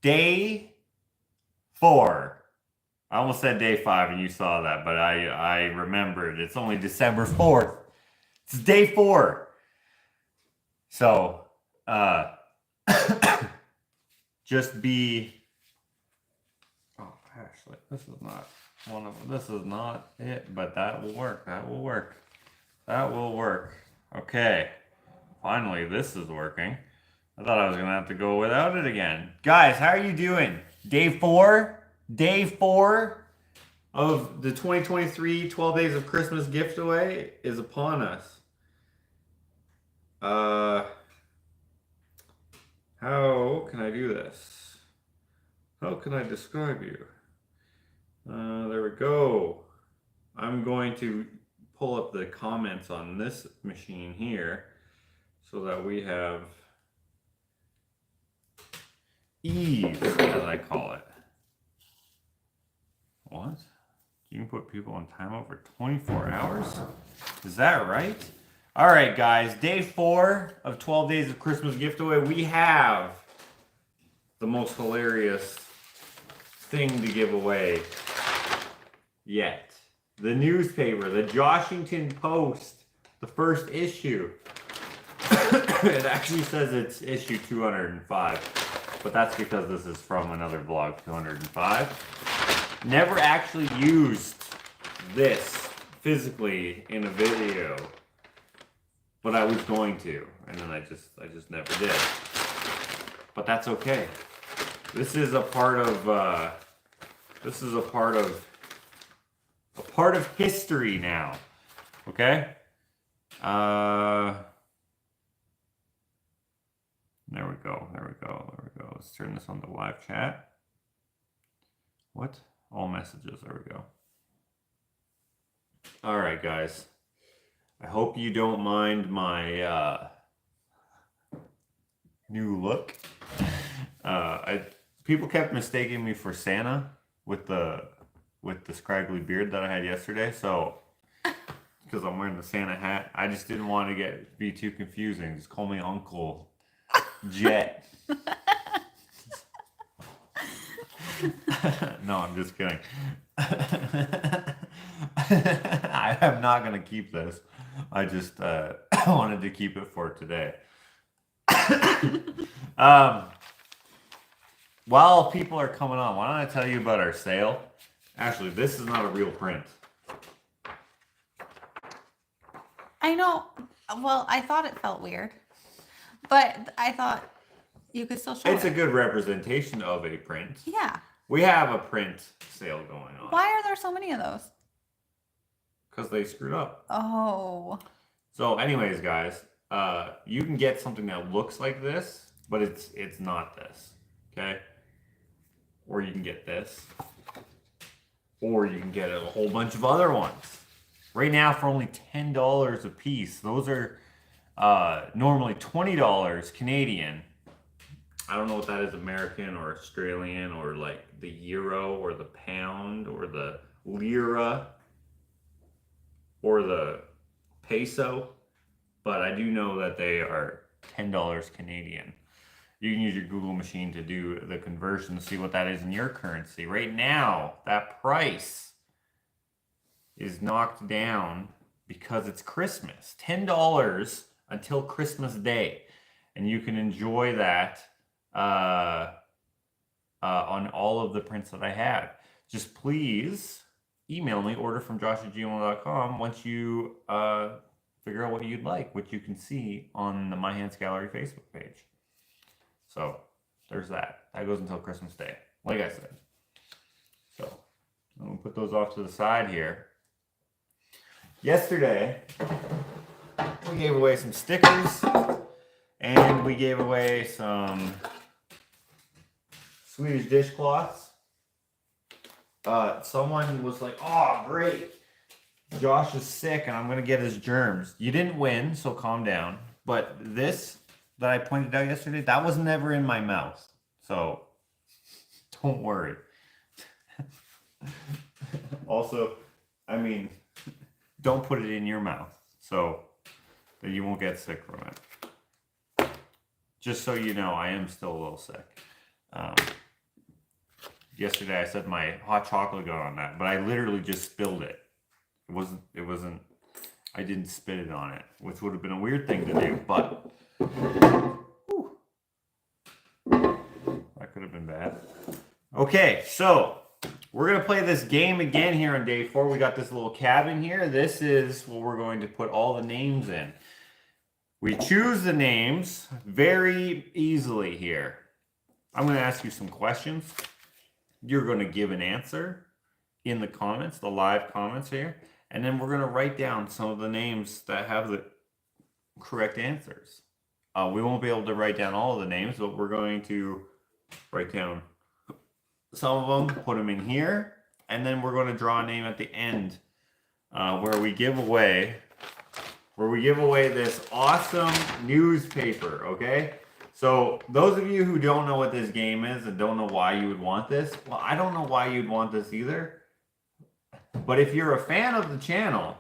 day 4. I almost said day 5 and you saw that, but I remembered. It's only December 4th. It's day 4. So, just be... Oh, actually, this is not one of... This is not it, but that will work. That will work. That will work. Okay. Finally, this is working. I thought I was going to have to go without it again. Guys, how are you doing? Day 4? Day 4 of the 2023 12 Days of Christmas giveaway is upon us. How can I do this? How can I describe you? There we go. I'm going to pull up the comments on this machine here so that we have ease, as I call it. What? You can put people on timeout for 24 hours? Is that right? All right, guys. Day 4 of 12 Days of Christmas giveaway. We have the most hilarious thing to give away yet. The newspaper, the Joshington Post, the first issue. It actually says it's issue 205, but that's because this is from another blog, 205. Never actually used this physically in a video, but I was going to, and then I just never did. But that's okay. This is a part of history now. Okay? There we go. Let's turn this on to live chat. What? All messages. There we go. All right, guys. I hope you don't mind my new look. People kept mistaking me for Santa with the scraggly beard that I had yesterday. So, because I'm wearing the Santa hat, I just didn't want to be too confusing. Just call me Uncle Jet. No, I'm just kidding. I am not going to keep this. I just wanted to keep it for today. While people are coming on, why don't I tell you about our sale? Actually, this is not a real print. I know. Well, I thought it felt weird, but I thought you could still show it. It's a good representation of a print. Yeah. We have a print sale going on. Why are there so many of those? Because they screwed up. Oh. So anyways, guys, you can get something that looks like this, but it's not this. Okay? Or you can get this. Or you can get a whole bunch of other ones. Right now for only $10 a piece. Those are normally $20 Canadian. I don't know what that is, American or Australian or like the euro or the pound or the lira or the peso, but I do know that they are $10 Canadian. You can use your Google machine to do the conversion to see what that is in your currency. Right now, that price is knocked down because it's Christmas. $10 until Christmas Day. And you can enjoy that on all of the prints that I have. Just please email me, orderfromjosh@gmail.com, once you figure out what you'd like, which you can see on the My Hands Gallery Facebook page. So there's that. That goes until Christmas Day, like I said. So I'm going to put those off to the side here. Yesterday, we gave away some stickers, and we gave away some Swedish dishcloths. Someone was like, "Oh, great. Josh is sick and I'm going to get his germs." You didn't win, so calm down. But this that I pointed out yesterday, that was never in my mouth. So don't worry. Also, I mean, don't put it in your mouth so that you won't get sick from it. Just so you know, I am still a little sick. yesterday I said my hot chocolate got on that, but I literally just spilled it. It wasn't, I didn't spit it on it, which would have been a weird thing to do, but whew, that could have been bad. Okay, so we're going to play this game again here on day 4. We got this little cabin here. This is what we're going to put all the names in. We choose the names very easily here. I'm going to ask you some questions. You're going to give an answer in the comments, the live comments here. And then we're going to write down some of the names that have the correct answers. We won't be able to write down all of the names, but we're going to write down some of them, put them in here. And then we're going to draw a name at the end where we give away this awesome newspaper, okay? So those of you who don't know what this game is and don't know why you would want this, well, I don't know why you'd want this either. But if you're a fan of the channel,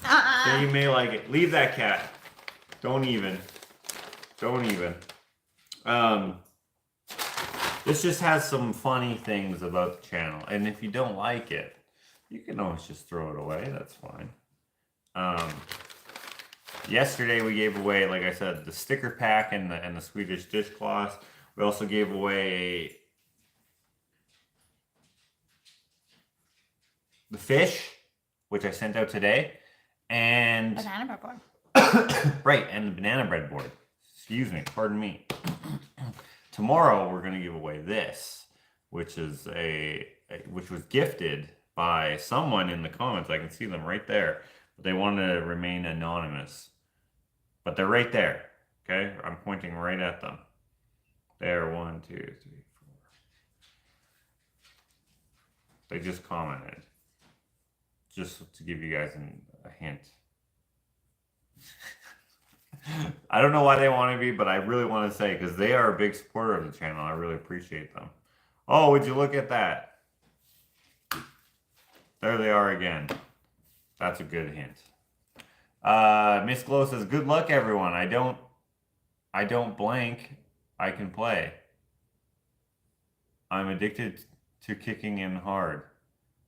then you may like it. Leave that cat. Don't even. This just has some funny things about the channel. And if you don't like it, you can always just throw it away. That's fine. Yesterday we gave away, like I said, the sticker pack and the Swedish dishcloths. We also gave away the fish, which I sent out today, and banana bread board. right, and the banana bread board. Excuse me, pardon me. Tomorrow we're going to give away this, which is which was gifted by someone in the comments. I can see them right there. But they want to remain anonymous. But they're right there. Okay? I'm pointing right at them. There, 1, 2, 3, 4. They just commented. Just to give you guys a hint. I don't know why they want to be, but I really want to say, because they are a big supporter of the channel. I really appreciate them. Oh, would you look at that? There they are again. That's a good hint. Miss Glow says, good luck, everyone. I don't blank. I can play. I'm addicted to kicking in hard.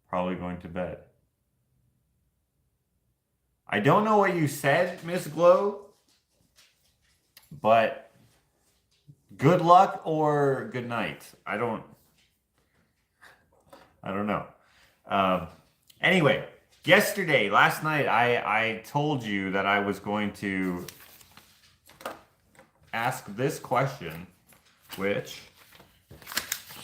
Probably going to bed. I don't know what you said, Miss Glow, but good luck or good night. I don't know. Anyway, last night, I told you that I was going to ask this question, which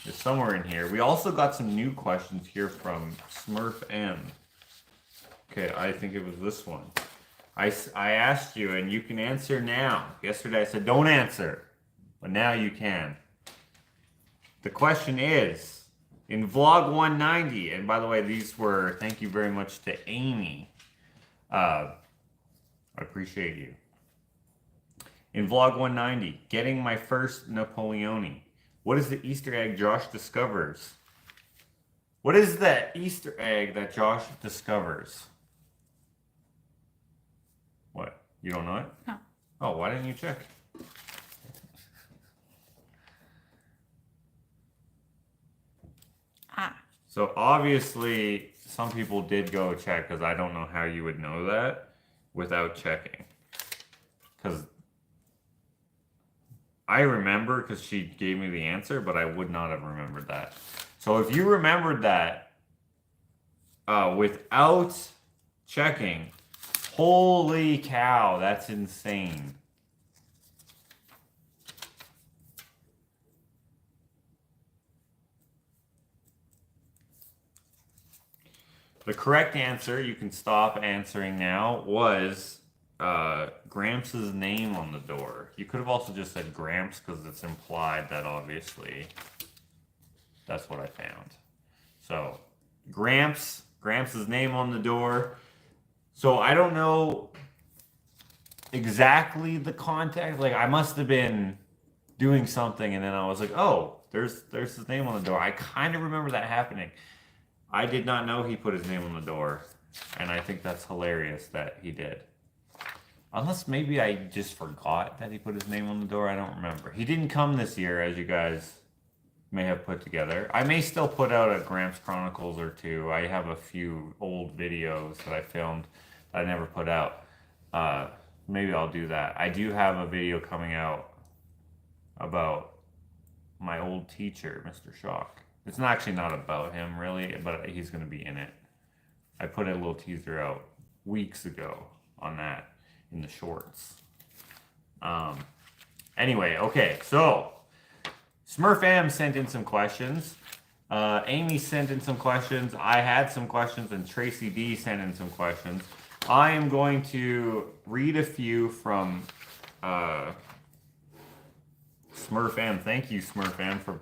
is somewhere in here. We also got some new questions here from Smurf M. Okay, I think it was this one. I asked you, and you can answer now. Yesterday I said, don't answer. But now you can. The question is, in vlog 190, and by the way, these were, thank you very much to Amy. I appreciate you. In vlog 190, getting my first Napoleone. What is the Easter egg Josh discovers? What is the Easter egg that Josh discovers? What? You don't know it? No. Oh, why didn't you check? So obviously, some people did go check, because I don't know how you would know that without checking. Because I remember, because she gave me the answer, but I would not have remembered that. So if you remembered that without checking, holy cow, that's insane. The correct answer, you can stop answering now, was Gramps' name on the door. You could have also just said Gramps, because it's implied that obviously that's what I found. So Gramps' name on the door. So I don't know exactly the context. Like, I must have been doing something, and then I was like, oh, there's his name on the door. I kind of remember that happening. I did not know he put his name on the door, and I think that's hilarious that he did. Unless maybe I just forgot that he put his name on the door. I don't remember. He didn't come this year, as you guys may have put together. I may still put out a Gramps Chronicles or two. I have a few old videos that I filmed that I never put out. Maybe I'll do that. I do have a video coming out about my old teacher, Mr. Shock. It's not actually not about him really, but he's going to be in it. I put a little teaser out weeks ago on that in the shorts. Anyway, okay, so Smurfam sent in some questions. Amy sent in some questions. I had some questions, and Tracy D sent in some questions. I am going to read a few from Smurfam. Thank you, Smurfam, for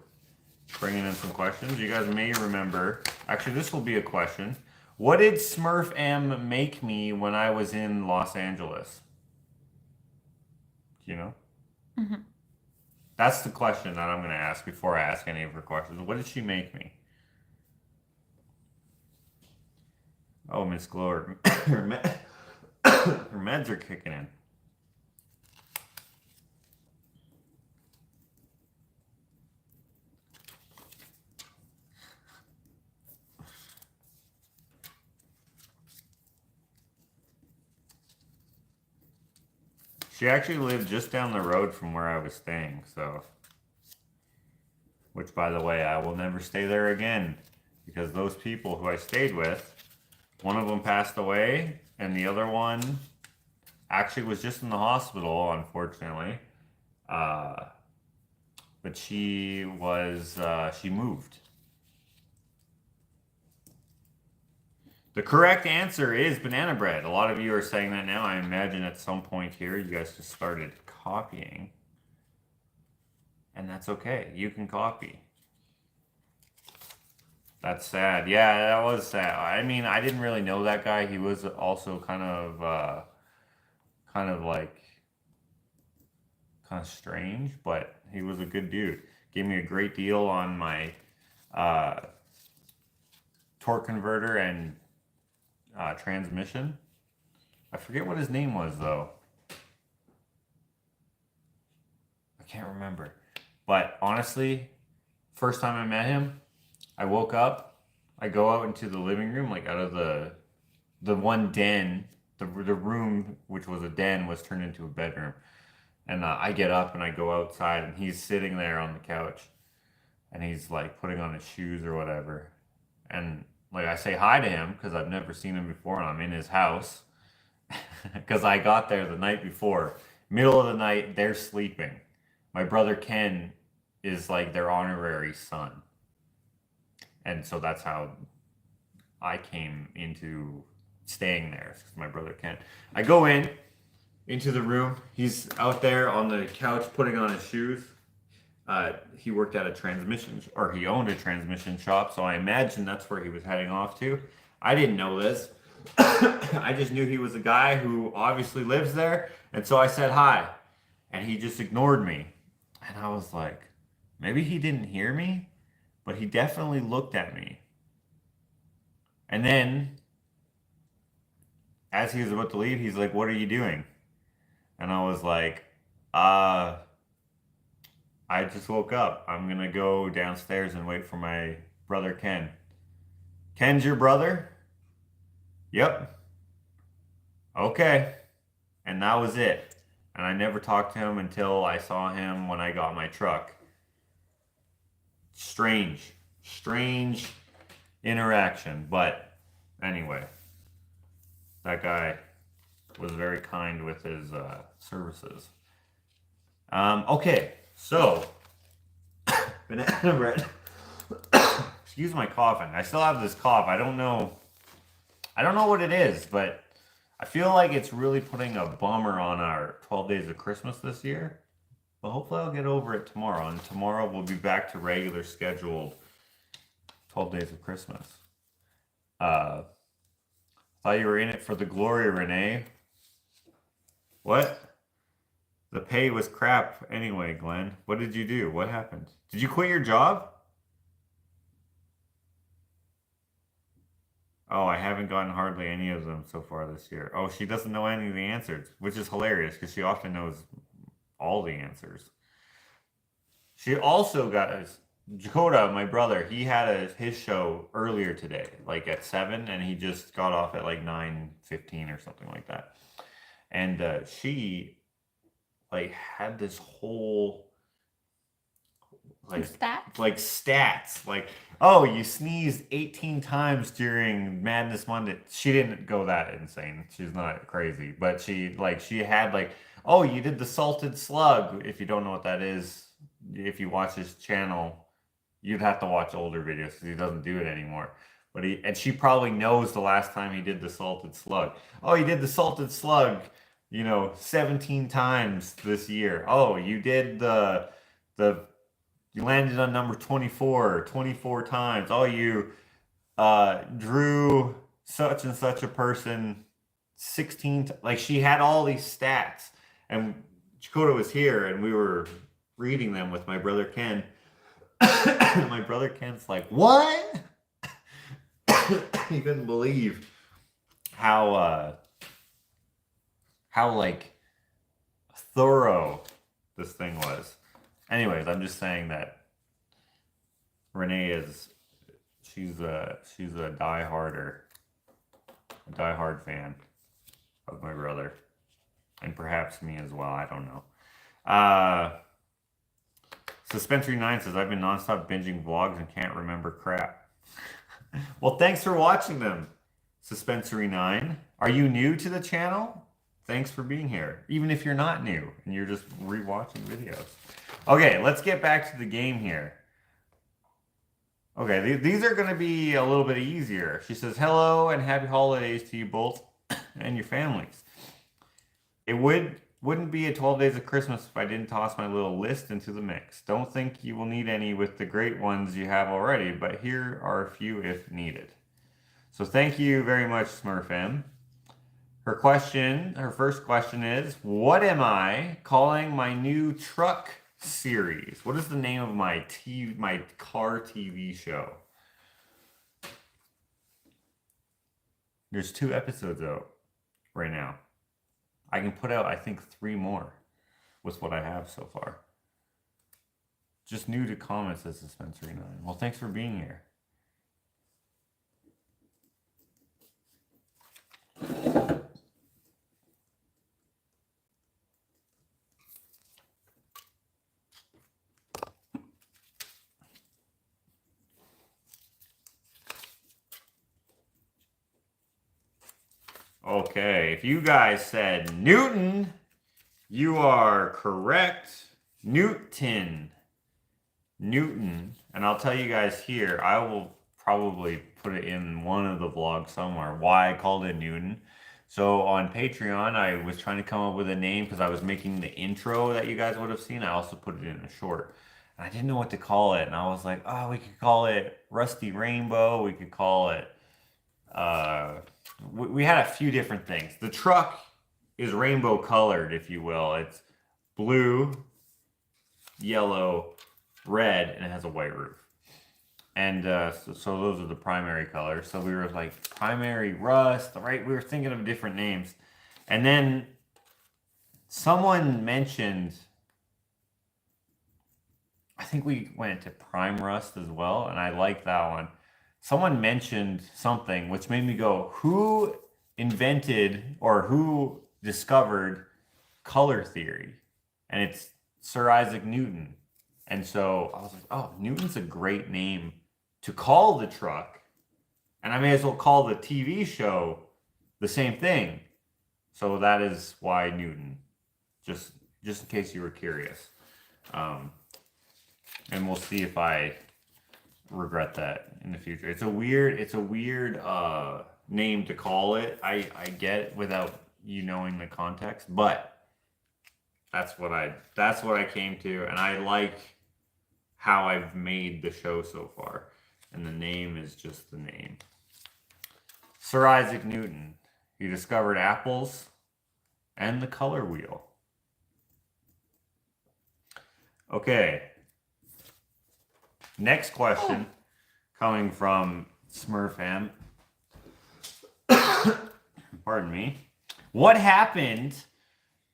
bringing in some questions. You guys may remember. Actually, this will be a question. What did Smurfam make me when I was in Los Angeles? Do you know? Mm-hmm. That's the question that I'm going to ask before I ask any of her questions. What did she make me? Oh, Miss Glower. her meds are kicking in. She actually lived just down the road from where I was staying, so. Which, by the way, I will never stay there again. Because those people who I stayed with, one of them passed away, and the other one actually was just in the hospital, unfortunately. But she moved. The correct answer is banana bread. A lot of you are saying that now. I imagine at some point here you guys just started copying. And that's okay. You can copy. That's sad. Yeah, that was sad. I mean, I didn't really know that guy. He was also kind of strange, but he was a good dude. Gave me a great deal on my torque converter and transmission. I forget what his name was though. I can't remember. But honestly, first time I met him, I woke up, I go out into the living room, like out of the one den, the room which was a den was turned into a bedroom. And I get up and I go outside and he's sitting there on the couch and he's like putting on his shoes or whatever. And like I say hi to him because I've never seen him before and I'm in his house because I got there the night before. Middle of the night, they're sleeping. My brother Ken is like their honorary son. And so that's how I came into staying there. Because my brother Ken. I go into the room. He's out there on the couch putting on his shoes. He worked at he owned a transmission shop, so I imagine that's where he was heading off to. I didn't know this. I just knew he was a guy who obviously lives there, and so I said hi, and he just ignored me. And I was like, maybe he didn't hear me, but he definitely looked at me. And then, as he was about to leave, he's like, "What are you doing?" And I was like, I just woke up. I'm gonna go downstairs and wait for my brother Ken. Ken's your brother? Yep. Okay. And that was it. And I never talked to him until I saw him when I got my truck. Strange interaction. But anyway, that guy was very kind with his services. Okay. So, banana bread. Excuse my coughing. I still have this cough. I don't know what it is, but I feel like it's really putting a bummer on our 12 days of Christmas this year. But hopefully I'll get over it tomorrow. And tomorrow we'll be back to regular scheduled 12 days of Christmas. Thought you were in it for the glory, Renee. What? The pay was crap anyway, Glenn. What did you do? What happened? Did you quit your job? Oh, I haven't gotten hardly any of them so far this year. Oh, she doesn't know any of the answers, which is hilarious because she often knows all the answers. She also, guys, Dakota, my brother, he had his show earlier today, like at 7, and he just got off at like 9:15 or something like that. And she like had this whole like Stats? like stats like, oh, you sneezed 18 times during Madness Monday. She didn't go that insane, she's not crazy, but she had like, oh, you did the salted slug. If you don't know what that is, if you watch his channel, you'd have to watch older videos because he doesn't do it anymore. But she probably knows the last time he did the salted slug. Oh, you did the salted slug, 17 times this year. Oh, you did the you landed on number 24 times. Oh, you drew such and such a person 16 like, she had all these stats. And Chakota was here and we were reading them with my brother Ken. My brother Ken's like, what? He couldn't believe how like thorough this thing was. Anyways, I'm just saying that Renee she's a diehard fan of my brother, and perhaps me as well. I don't know. Suspensory 9 says, I've been nonstop binging vlogs and can't remember crap. Well, thanks for watching them, Suspensory 9. Are you new to the channel? Thanks for being here. Even if you're not new and you're just rewatching videos. Okay, let's get back to the game here. Okay, these are going to be a little bit easier. She says, hello and happy holidays to you both and your families. It wouldn't be a 12 days of Christmas if I didn't toss my little list into the mix. Don't think you will need any with the great ones you have already, but here are a few if needed. So thank you very much, Smurfm. Her first question is, what am I calling my new truck series? What is the name of my car TV show? There's 2 episodes out right now. I can put out, I think, 3 more with what I have so far. Just new to comments, says Suspensory 9. Well, thanks for being here. Okay, if you guys said Newton, you are correct. Newton. And I'll tell you guys here, I will probably put it in one of the vlogs somewhere, why I called it Newton. So on Patreon, I was trying to come up with a name because I was making the intro that you guys would have seen. I also put it in a short. And I didn't know what to call it. And I was like, oh, we could call it Rusty Rainbow. We could call it... we had a few different things. The truck is rainbow colored, if you will. It's blue, yellow, red, and it has a white roof. And so those are the primary colors. So we were like, primary rust, right? We were thinking of different names. And then someone mentioned, I think we went to prime rust as well, and I like that one. Someone mentioned something which made me go, who invented or who discovered color theory? And it's Sir Isaac Newton. And so I was like, oh, Newton's a great name to call the truck. And I may as well call the TV show the same thing. So that is why Newton. Just in case you were curious. And we'll see if I regret that in the future. It's a weird name to call it. I get it without you knowing the context, but that's what I came to, and I like how I've made the show so far. And the name is just the name. Sir Isaac Newton. He discovered apples and the color wheel. Okay. Next question coming from Smurfam. Pardon me. What happened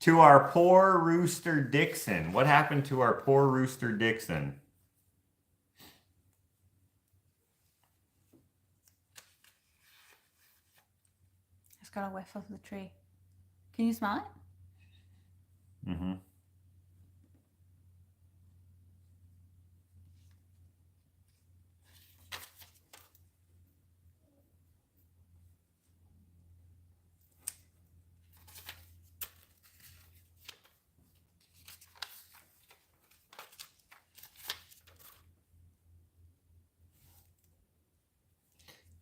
to our poor Rooster Dixon? What happened to our poor Rooster Dixon? got a whiff of the tree. Can you smell it? Mm-hmm.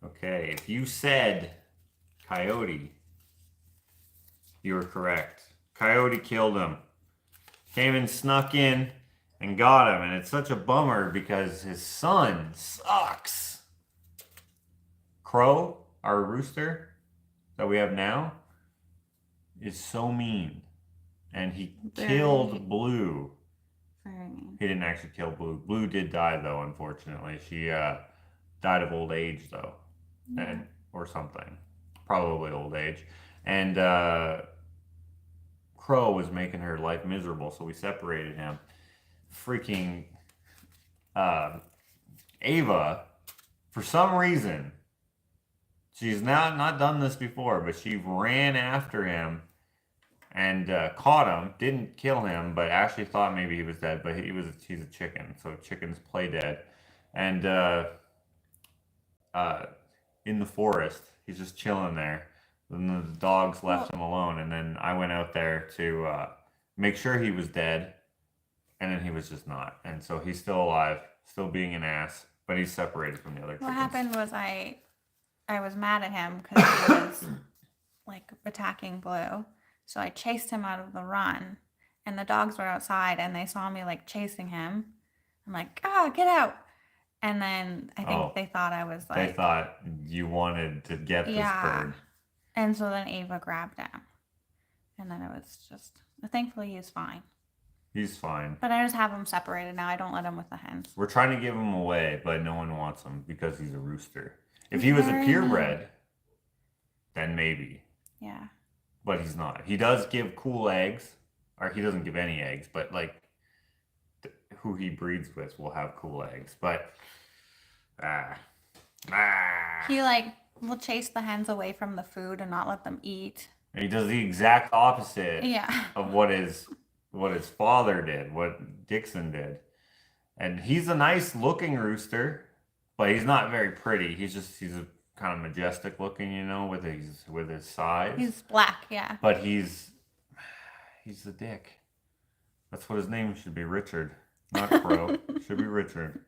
Okay, if you said coyote, you were correct. Coyote killed him. Came and snuck in and got him. And it's such a bummer because his son sucks. Crow, our rooster that we have now, is so mean. And he killed Blue. Very mean. He didn't actually kill Blue. Blue did die, though, unfortunately. She died of old age, though. And or something. Probably old age. And Crow was making her life miserable, so we separated him. Freaking Ava, for some reason, she's not done this before, but she ran after him and caught him. Didn't kill him, but Ashley thought maybe he was dead, but he's a chicken, so chickens play dead. And in the forest, he's just chilling there. And the dogs left him alone, and then I went out there to make sure he was dead, and then he was just not. And so he's still alive, still being an ass, but he's separated from the other chickens. What happened was I was mad at him because he was like attacking Blue, so I chased him out of the run, and the dogs were outside, and they saw me like chasing him. I'm like, get out! And then I think they thought I was like... They thought you wanted to get this bird. And so then Ava grabbed him. And then it was just... Thankfully, he's fine. He's fine. But I just have him separated now. I don't let him with the hens. We're trying to give him away, but no one wants him because he's a rooster. If he was a purebred, then maybe. Yeah. But he's not. He does give cool eggs. Or he doesn't give any eggs, but like... who he breeds with will have cool eggs, but he like will chase the hens away from the food and not let them eat. And he does the exact opposite of what his father did, what Dixon did. And he's a nice looking rooster, but he's not very pretty. He's a kind of majestic looking, you know, with his size. He's black, yeah. But he's a dick. That's what his name should be, Richard. Not Crow. Should be Richard.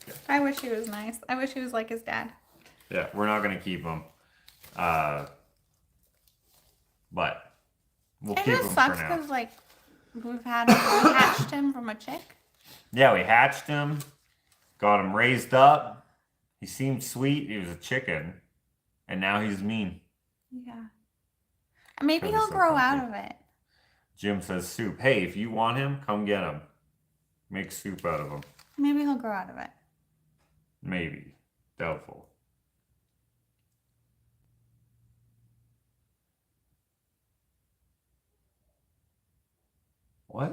Okay. I wish he was nice. I wish he was like his dad. Yeah, we're not going to keep him. But we'll keep him for now. It just sucks because, like, we hatched him from a chick. Yeah, we hatched him. Got him raised up. He seemed sweet. He was a chicken. And now he's mean. Yeah. Maybe he'll grow out of it. Jim says soup. Hey, if you want him, come get him. Make soup out of him. Maybe he'll grow out of it. Maybe. Doubtful. What?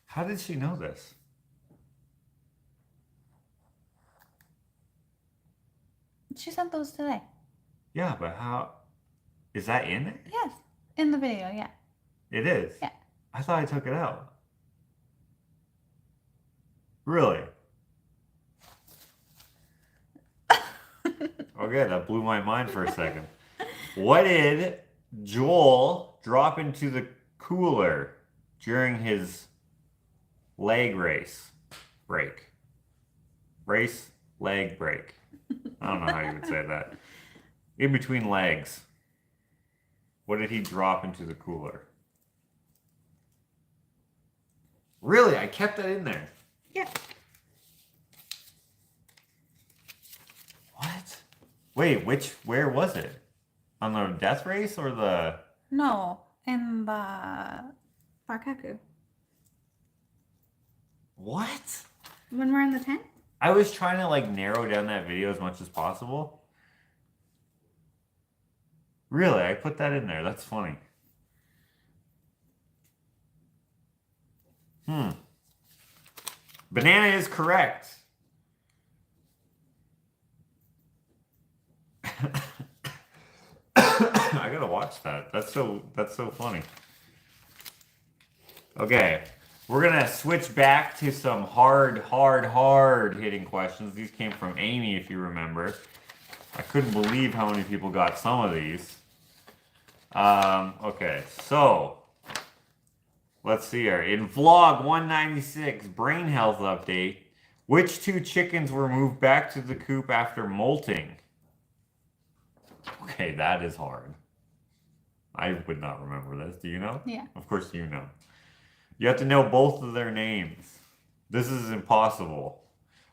How did she know this? She sent those today. Yeah, but how... Is that in it? Yes. In the video, yeah. It is? Yeah. I thought I took it out. Really? Okay, that blew my mind for a second. What did Joel drop into the cooler during his leg break? Leg break. I don't know how you would say that. In between legs. What did he drop into the cooler? Really? I kept that in there. Yeah. What? Wait, where was it? On the death race or the... No, in the Barkaku. What? When we're in the tent? I was trying to like narrow down that video as much as possible. Really? I put that in there. That's funny. Banana is correct. I gotta watch that. That's so funny. Okay, we're gonna switch back to some hard hitting questions. These came from Amy, if you remember. I couldn't believe how many people got some of these. Okay, so let's see here. In vlog 196, brain health update, which 2 chickens were moved back to the coop after molting? Okay, that is hard. I would not remember this. Do you know? Yeah. Of course you know. You have to know both of their names. This is impossible.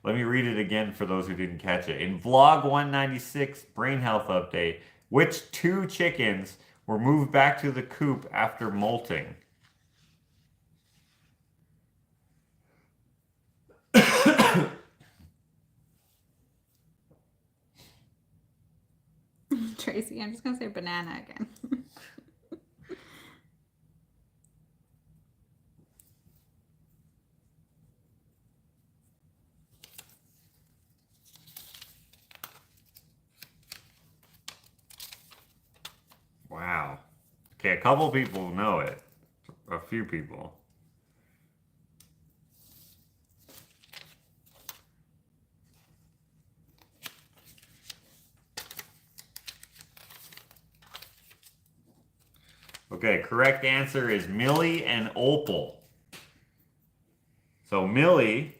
Let me read it again for those who didn't catch it. In vlog 196, brain health update, which 2 chickens were moved back to the coop after molting? Tracy, I'm just gonna say banana again. Wow. Okay, a couple people know it. A few people. Okay, correct answer is Millie and Opal. So Millie,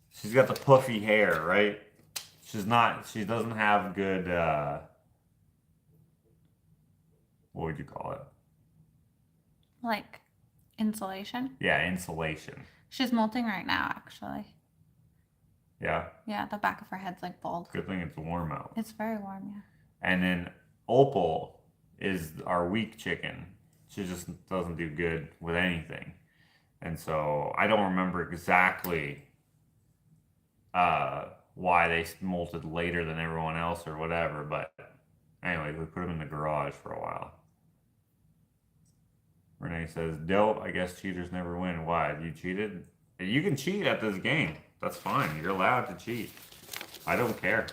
she's got the puffy hair, right? She doesn't have good, what would you call it? Like insulation? Yeah, insulation. She's molting right now, actually. Yeah? Yeah, the back of her head's like bald. Good thing it's warm out. It's very warm, yeah. And then Opal is our weak chicken. She just doesn't do good with anything. And so I don't remember exactly why they molted later than everyone else or whatever, but anyway, we put them in the garage for a while. Renee says, dope, I guess cheaters never win. Why? You cheated? You can cheat at this game. That's fine. You're allowed to cheat. I don't care.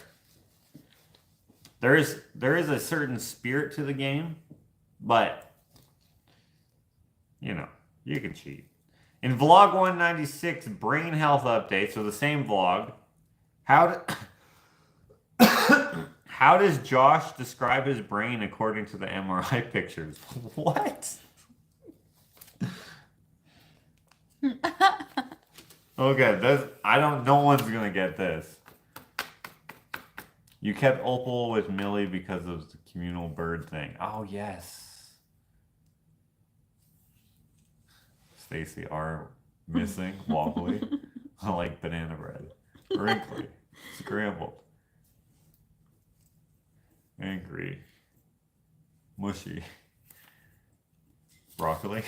There is a certain spirit to the game, but you know, you can cheat. In vlog 196, brain health update, so the same vlog, how does Josh describe his brain according to the MRI pictures? What? Okay, no one's gonna get this. You kept Opal with Millie because of the communal bird thing. Oh, yes. Stacy are missing, wobbly. I like banana bread. Wrinkly. Scrambled. Angry. Mushy. Broccoli.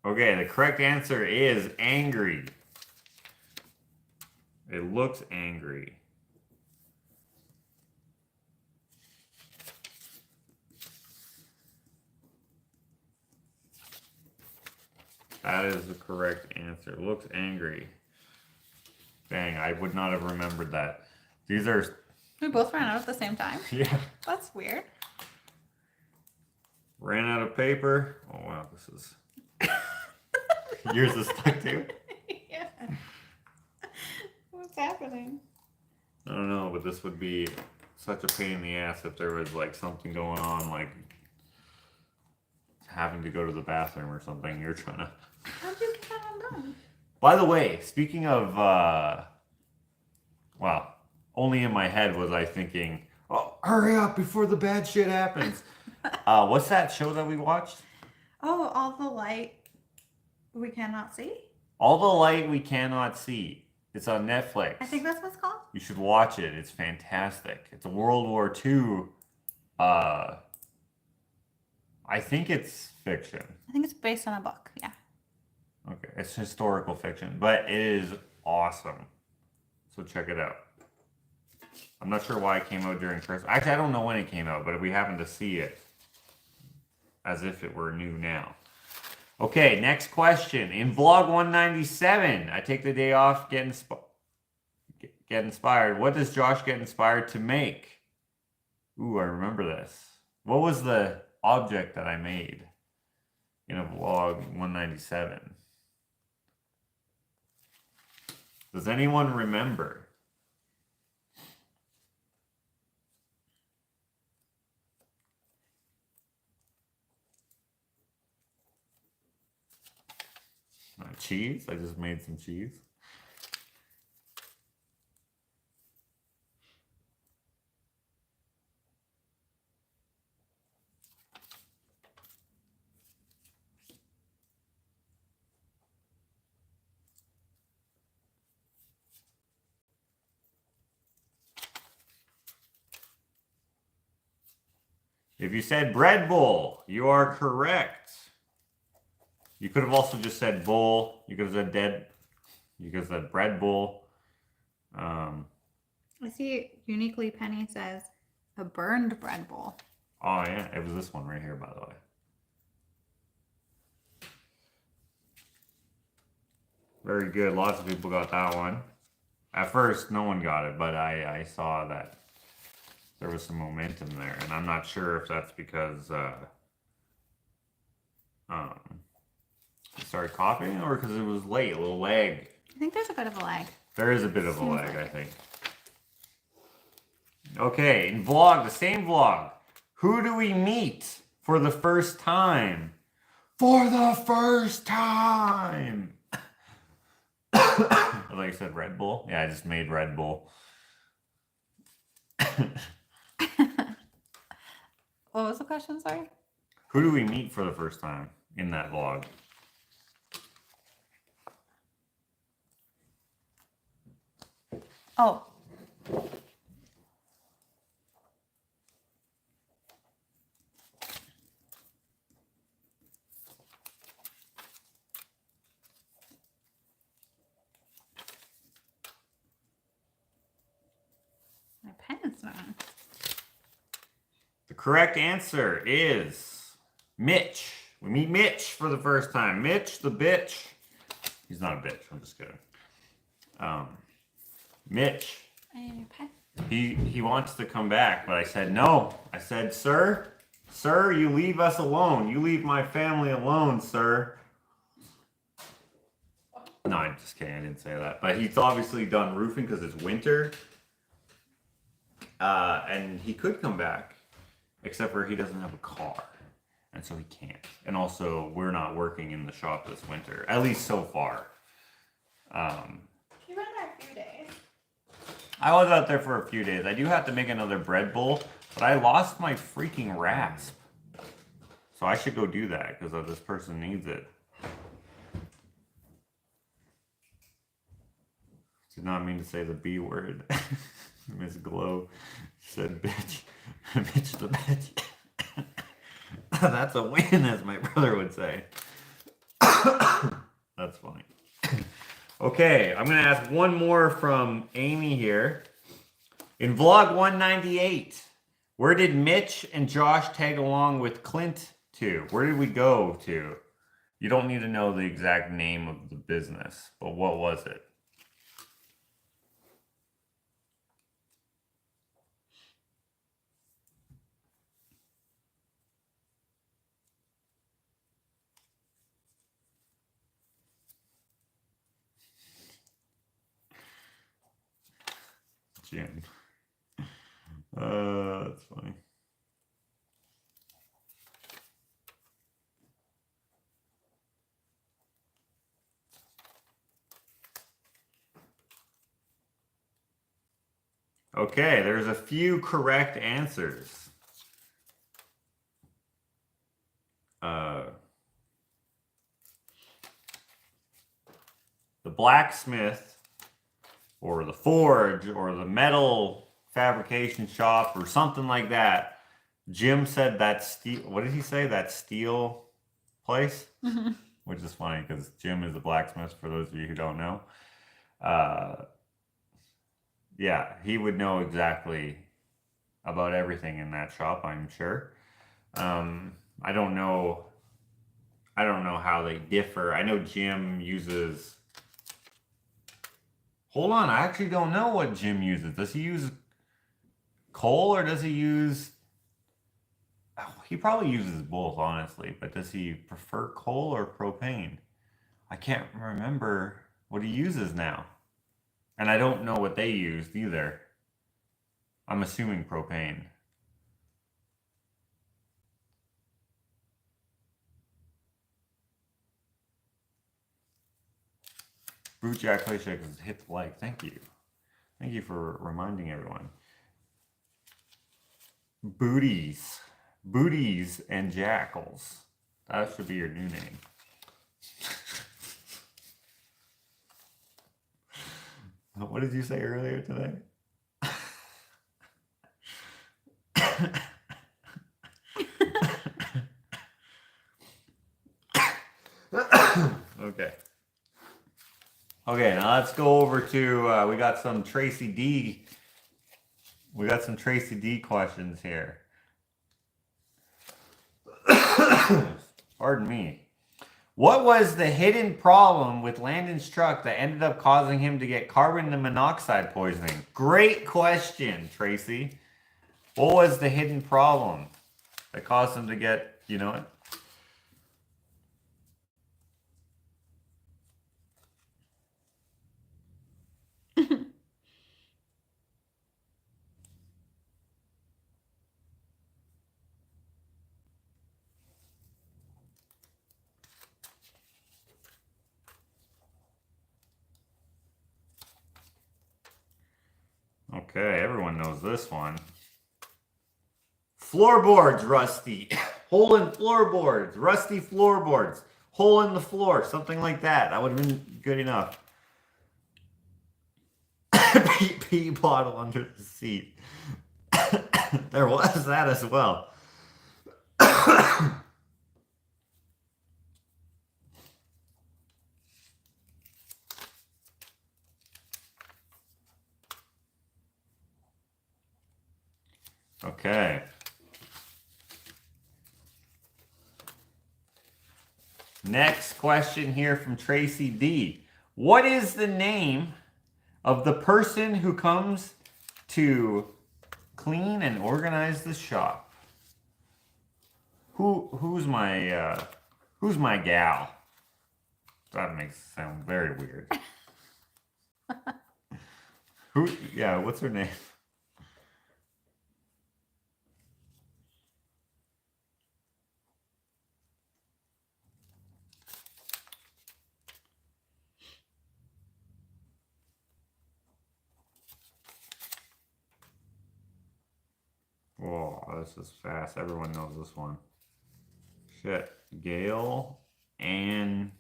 Okay, the correct answer is angry. It looks angry. That is the correct answer. It looks angry. Dang, I would not have remembered that. These are... We both ran out at the same time? Yeah. That's weird. Ran out of paper. Oh, wow, this is... Yours is stuck too? Yeah. What's happening? I don't know, but this would be such a pain in the ass if there was like something going on, like having to go to the bathroom or something. You're trying to... How'd you get that undone? By the way, speaking of, well, only in my head was I thinking, oh, hurry up before the bad shit happens. What's that show that we watched? Oh, all the light we cannot see? All the Light We Cannot See. It's on Netflix. I think that's what it's called. You should watch it. It's fantastic. It's a World War II I think it's fiction. I think it's based on a book. Yeah. Okay, it's historical fiction, but it is awesome. So check it out. I'm not sure why it came out during Christmas. Actually, I don't know when it came out, but we happen to see it as if it were new now. Okay, next question. In vlog 197, I take the day off, get inspired. What does Josh get inspired to make? Ooh, I remember this. What was the object that I made in a vlog 197? Does anyone remember? Cheese? I just made some cheese. If you said bread bowl, you are correct. You could have also just said bowl. You could have said dead. You could have said bread bowl. I see uniquely Penny says a burned bread bowl. Oh yeah, it was this one right here, by the way. Very good. Lots of people got that one. At first, no one got it, but I saw that there was some momentum there, and I'm not sure if that's because I started copying or because it was late, a little lag. I think there's a bit of a lag. There is a bit of a Seems lag, like I it. think. Okay, in vlog, the same vlog, who do we meet for the first time? For the first time! I thought you said Red Bull. Yeah, I just made Red Bull. What was the question, sorry? Who do we meet for the first time in that vlog? Oh. My pen is not. The correct answer is Mitch. We meet Mitch for the first time. Mitch, the bitch. He's not a bitch. I'm just kidding. Mitch. I need a new pen. He wants to come back, but I said no. I said, sir, you leave us alone. You leave my family alone, sir. No, I'm just kidding. I didn't say that. But he's obviously done roofing because it's winter. And he could come back, except for he doesn't have a car. And so he can't. And also, we're not working in the shop this winter, at least so far. You were there a few days. I was out there for a few days. I do have to make another bread bowl, but I lost my freaking rasp. So I should go do that because this person needs it. Did not mean to say the B word. Miss Glow said bitch. Bitch the bitch. That's a win, as my brother would say. That's funny. Okay, I'm going to ask one more from Amy here. In vlog 198, where did Mitch and Josh tag along with Clint to? Where did we go to? You don't need to know the exact name of the business, but what was it? Jim. That's funny. Okay, there's a few correct answers. The blacksmith, or the forge, or the metal fabrication shop, or something like that. Jim said that steel. What did he say? That steel place, which is funny because Jim is a blacksmith. For those of you who don't know, yeah, he would know exactly about everything in that shop. I'm sure. I don't know. I don't know how they differ. I know Jim uses. Hold on, I actually don't know what Jim uses. Does he use coal or does he use? Oh, he probably uses both, honestly. But does he prefer coal or propane? I can't remember what he uses now, and I don't know what they used either. I'm assuming propane. Bootjack Playshake has hit the like. Thank you. Thank you for reminding everyone. Booties. Booties and Jackals. That should be your new name. What did you say earlier today? Okay. Okay, now let's go over to, we got some Tracy D. We got some Tracy D questions here. Pardon me. What was the hidden problem with Landon's truck that ended up causing him to get carbon monoxide poisoning? Great question, Tracy. What was the hidden problem that caused him to get, you know it? Okay, everyone knows this one. Floorboards, Rusty. Hole in floorboards. Rusty floorboards. Hole in the floor. Something like that. That would have been good enough. Pee bottle under the seat. There was that as well. Okay. Next question here from Tracy D. What is the name of the person who comes to clean and organize the shop? Who's my gal? That makes it sound very weird. Yeah, what's her name? Oh, this is fast. Everyone knows this one. Shit. Gail and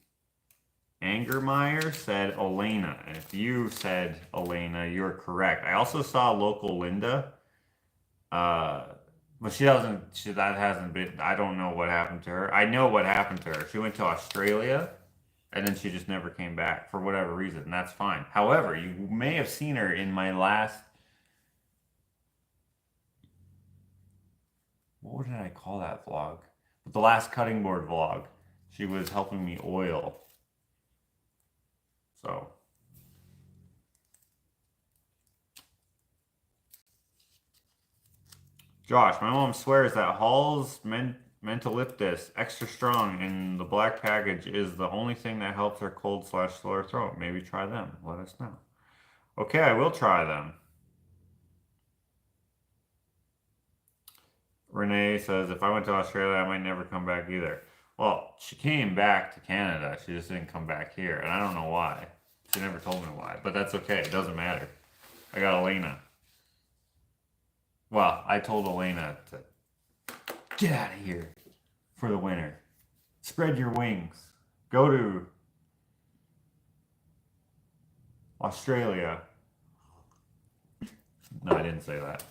Angermeyer said Elena. And if you said Elena, you're correct. I also saw local Linda. But she doesn't, that hasn't been, I don't know what happened to her. I know what happened to her. She went to Australia and then she just never came back for whatever reason. And that's fine. However, you may have seen her in my last, what did I call that vlog? The last cutting board vlog. She was helping me oil. So. Josh, my mom swears that Hall's Mentoliptus Extra Strong in the black package is the only thing that helps her cold/sore throat. Maybe try them. Let us know. Okay, I will try them. Renee says, if I went to Australia, I might never come back either. Well, she came back to Canada. She just didn't come back here. And I don't know why. She never told me why. But that's okay. It doesn't matter. I got Elena. Well, I told Elena to get out of here for the winter. Spread your wings. Go to Australia. No, I didn't say that.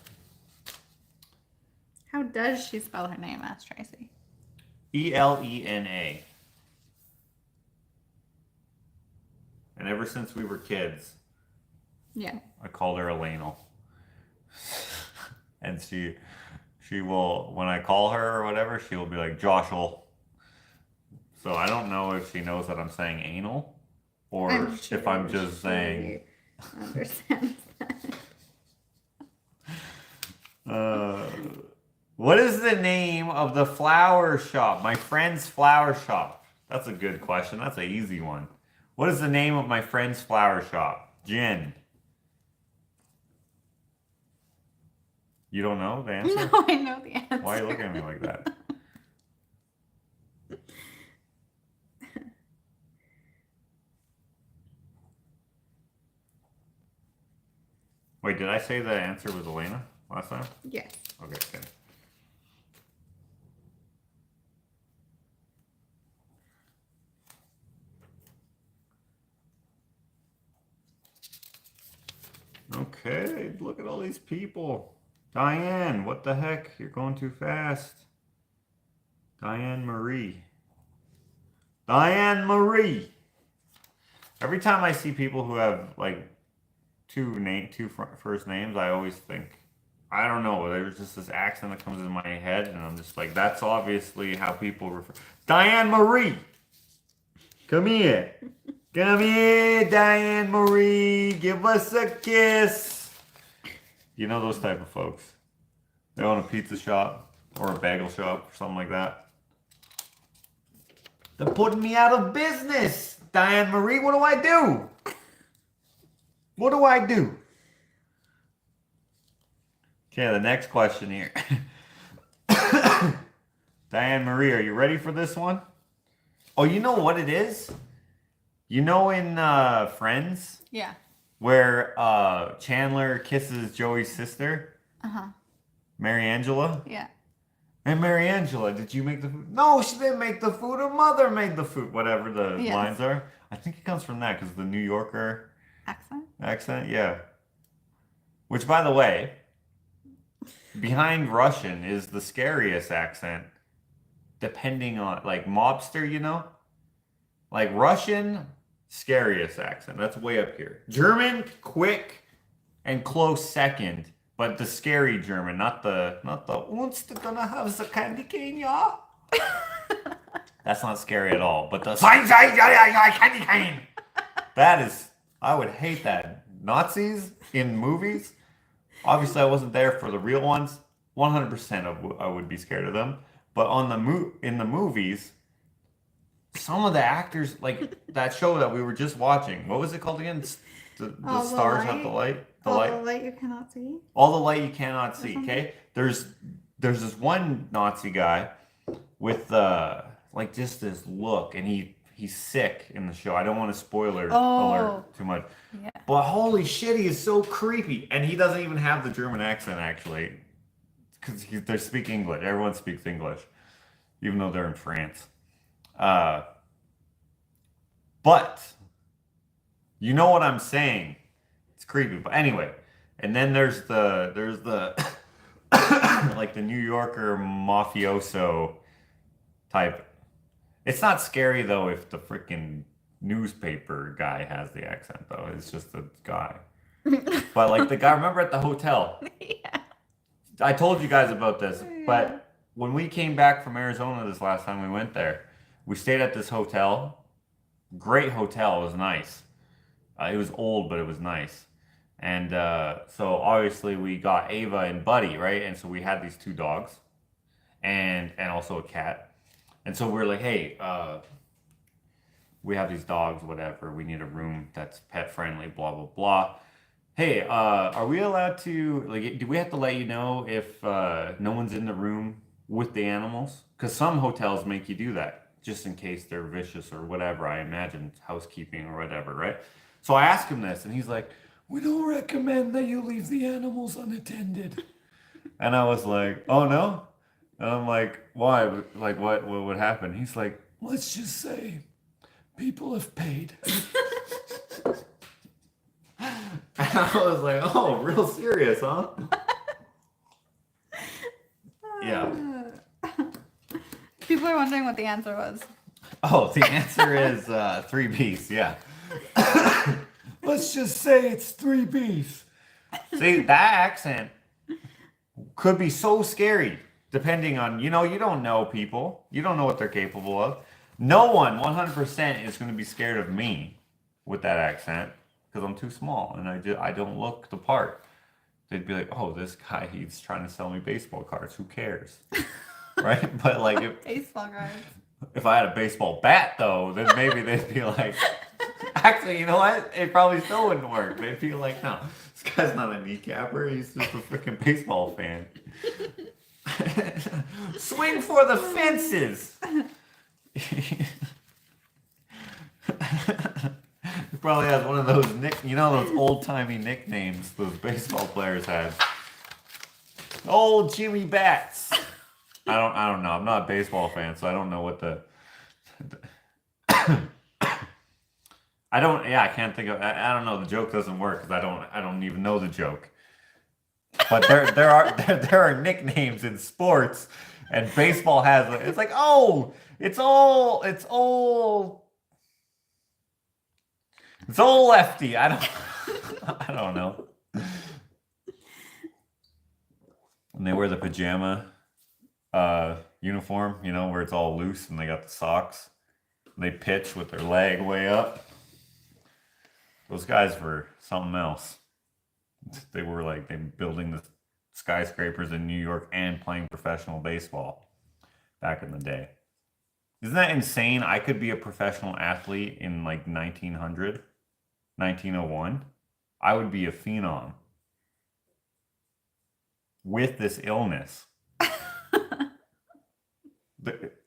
How does she spell her name? Asked Tracy. Elena. And ever since we were kids, Yeah. I called her Elena. And she will, when I call her or whatever, she will be like, Joshel. So I don't know if she knows that I'm saying anal or if I'm just saying. Understands that. What is the name of the flower shop? My friend's flower shop. That's a good question. That's an easy one. What is the name of my friend's flower shop? Jen. You don't know the answer? No, I know the answer. Why are you looking at me like that? Wait, did I say the answer was Elena last time? Yes. Okay, good. Okay, look at all these people. Diane, what the heck? You're going too fast. Diane Marie. Diane Marie. Every time I see people who have like two first names, I always think, I don't know, there's just this accent that comes in my head, and I'm just like, that's obviously how people refer. Diane Marie. Come here. Come here, Diane Marie. Give us a kiss. You know those type of folks. They own a pizza shop or a bagel shop or something like that. They're putting me out of business. Diane Marie, what do I do? What do I do? Okay, the next question here. Diane Marie, are you ready for this one? Oh, you know what it is? You know in Friends? Yeah. Where Chandler kisses Joey's sister? Uh-huh. Mary Angela? Yeah. And Mary Angela, did you make the food? No, she didn't make the food. Her mother made the food. Whatever the lines are. I think it comes from that because the New Yorker accent, yeah. Which, by the way, behind Russian is the scariest accent, depending on, like, mobster, you know? Like, Russian, scariest accent. That's way up here. German, quick and close second. But the scary German, not the uns gonna have the candy cane, yeah? That's not scary at all. But the candy cane. That is, I would hate that. Nazis in movies. Obviously, I wasn't there for the real ones. 100% I would be scared of them. But in the movies, some of the actors, like that show that we were just watching, what was it called again? The stars have the light. The light you cannot see. All the light you cannot see. Okay, there's this one Nazi guy with like just this look, and he's sick in the show. I don't want to spoiler alert too much. Yeah. But holy shit, he is so creepy, and he doesn't even have the German accent actually, because they speak English. Everyone speaks English, even though they're in France. But you know what I'm saying. It's creepy, but anyway. And then there's the like the New Yorker mafioso type. It's not scary though if the freaking newspaper guy has the accent though. It's just the guy. But like the guy, remember at the hotel? Yeah. I told you guys about this, Yeah. but when we came back from Arizona this last time we went there, we stayed at this hotel. Great hotel. It was nice. It was old, but it was nice. And so obviously we got Ava and Buddy, right? And so we had these two dogs and also a cat. And so we're like, hey, we have these dogs, whatever. We need a room that's pet friendly, blah, blah, blah. Hey, are we allowed to, like, do we have to let you know if no one's in the room with the animals? Because some hotels make you do that, just in case they're vicious or whatever. I imagine housekeeping or whatever, right? So I asked him this, and he's like, we don't recommend that you leave the animals unattended. And I was like, oh no? And I'm like, why? Like, what would happen? He's like, let's just say people have paid. And I was like, oh, real serious, huh? are wondering what the answer was. Oh, the answer is 3 beefs. Yeah. Let's just say it's 3 beefs. See, that accent could be so scary depending on, you don't know people. You don't know what they're capable of. No one 100% is going to be scared of me with that accent because I'm too small and I don't look the part. They'd be like, oh, this guy, he's trying to sell me baseball cards. Who cares? Right? But like Baseball cards. if I had a baseball bat though, then maybe they'd be like, actually, you know what? It probably still wouldn't work. They'd be like, no, this guy's not a kneecapper. He's just a freaking baseball fan. Swing for the fences. He probably has one of those those old-timey nicknames those baseball players had. Old Jimmy Bats. I don't know. I'm not a baseball fan, so I don't know what the I can't think of. I don't know. The joke doesn't work because I don't even know the joke. But there are nicknames in sports, and baseball has. It's like, oh, it's all lefty. I don't know. And they wear the pajama uniform, where it's all loose and they got the socks. They pitch with their leg way up. Those guys were something else. They were building the skyscrapers in New York and playing professional baseball back in the day. Isn't that insane? I could be a professional athlete in 1900, 1901. I would be a phenom with this illness.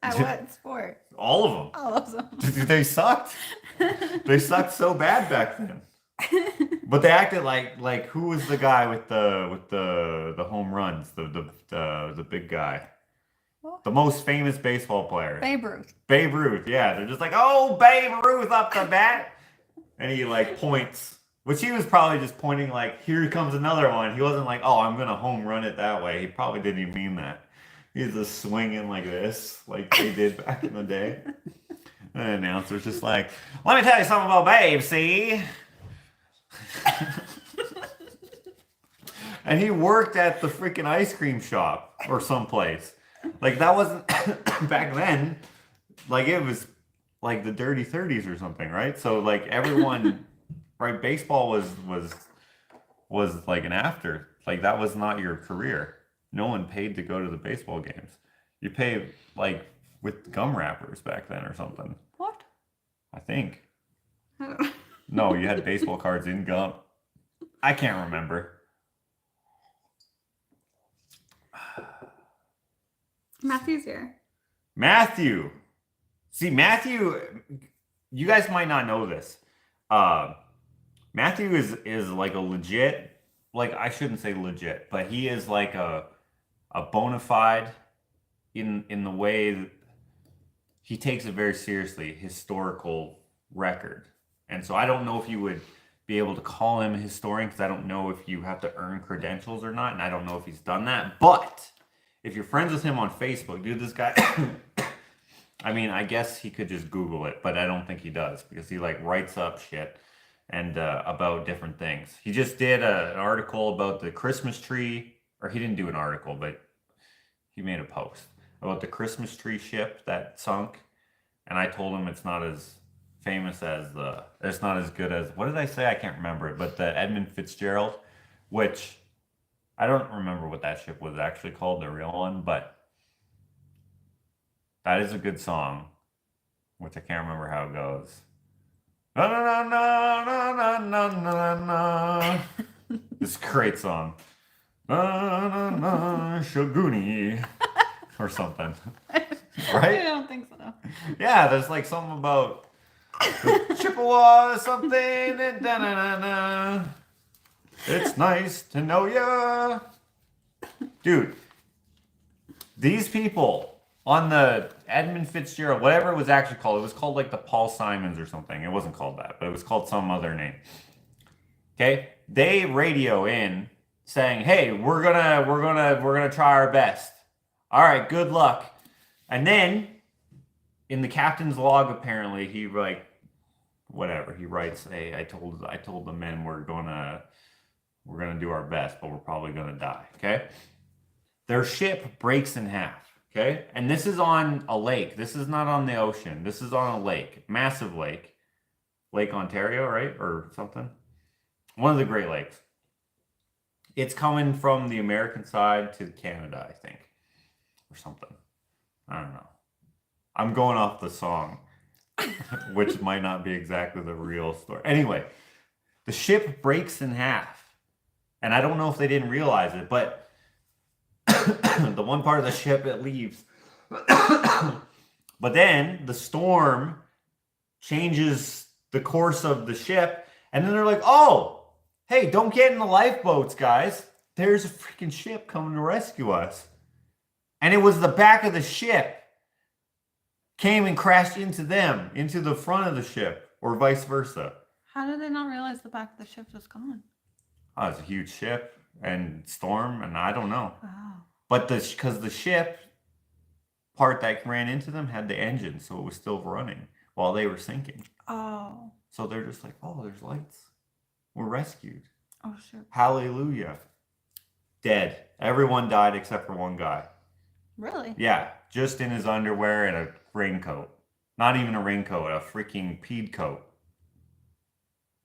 At what sport? All of them. All of them. They sucked. They sucked so bad back then. But they acted like who was the guy with the home runs? The big guy. What? The most famous baseball player. Babe Ruth. Babe Ruth, yeah. They're just like, oh, Babe Ruth up the bat. And he points. Which he was probably just pointing here comes another one. He wasn't like, oh, I'm gonna home run it that way. He probably didn't even mean that. He's just swinging like this, like they did back in the day. And the announcer's just like, let me tell you something about Babe, see? And he worked at the freaking ice cream shop or someplace. That wasn't back then. It was the dirty 30s or something, right? So everyone, right? Baseball was an after. That was not your career. No one paid to go to the baseball games. You pay with gum wrappers back then or something. What? I think. No, you had baseball cards in gum. I can't remember. Matthew's here. Matthew. See, Matthew, you guys might not know this. Matthew is a legit, I shouldn't say legit, but he is a bona fide in the way that he takes it very seriously, historical record. And so I don't know if you would be able to call him a historian because I don't know if you have to earn credentials or not, and I don't know if he's done that. But if you're friends with him on Facebook, dude, this guy, I mean, I guess he could just Google it, but I don't think he does because he writes up shit and about different things. He just did an article about the Christmas tree, or he didn't do an article, but he made a post about the Christmas tree ship that sunk, and I told him it's not as famous as it's not as good as, what did I say? I can't remember it, but the Edmund Fitzgerald, which I don't remember what that ship was actually called, the real one, but that is a good song, which I can't remember how it goes. Na na na na na na na na. It's a great song. Na na na Shoguni or something. Right? I don't think so. Yeah, there's something about the Chippewa something and da na na na. It's nice to know ya. Dude, these people on the Edmund Fitzgerald, whatever it was actually called, it was called the Paul Simons or something. It wasn't called that, but it was called some other name. Okay? They radio in saying, "Hey, we're gonna try our best. All right, good luck." And then in the captain's log, apparently, he like whatever he writes. Hey, I told the men we're gonna do our best, but we're probably gonna die. Okay, their ship breaks in half. Okay, and this is on a lake. This is not on the ocean. This is on a lake, massive lake, Lake Ontario, right, or something. One of the Great Lakes. It's coming from the American side to Canada, I think, or something. I don't know. I'm going off the song, which might not be exactly the real story. Anyway, the ship breaks in half. And I don't know if they didn't realize it, but the one part of the ship it leaves. But then the storm changes the course of the ship. And then they're like, oh, hey, don't get in the lifeboats, guys. There's a freaking ship coming to rescue us. And it was the back of the ship came and crashed into them, into the front of the ship, or vice versa. How did they not realize the back of the ship was gone? Oh, it's a huge ship and storm, and I don't know. Wow. But because the ship part that ran into them had the engine, so it was still running while they were sinking. Oh. So they're just like, oh, there's lights. We're rescued. Oh, shit. Hallelujah. Dead. Everyone died except for one guy. Really? Yeah, just in his underwear and a raincoat. Not even a raincoat, a freaking peed coat.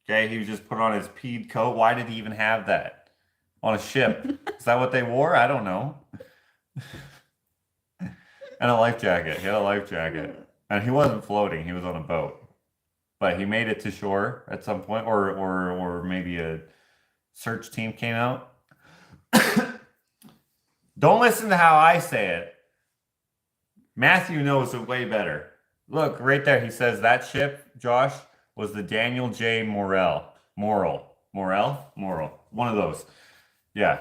Okay, he was just put on his peed coat. Why did he even have that on a ship? Is that what they wore? I don't know. And a life jacket. He had a life jacket. And he wasn't floating. He was on a boat. But he made it to shore at some point. Or maybe a search team came out. Don't listen to how I say it. Matthew knows it way better. Look, right there. He says that ship, Josh, was the Daniel J. Morrell. One of those. Yeah.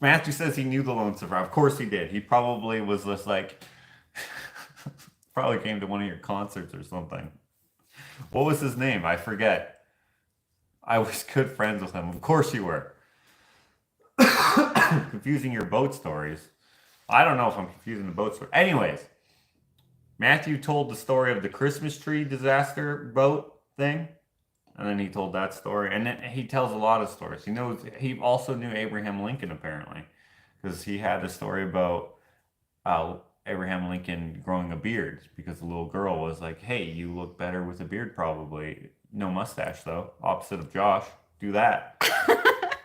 Matthew says he knew the lone survivor. Of course he did. He probably was just like, probably came to one of your concerts or something. What was his name? I forget. I was good friends with him. Of course you were. Confusing your boat stories. I don't know if I'm confusing the boat story. Anyways, Matthew told the story of the Christmas tree disaster boat thing. And then he told that story. And then he tells a lot of stories. He also knew Abraham Lincoln, apparently. Because he had a story about Abraham Lincoln growing a beard. Because the little girl was like, hey, you look better with a beard probably. No mustache, though. Opposite of Josh. Do that.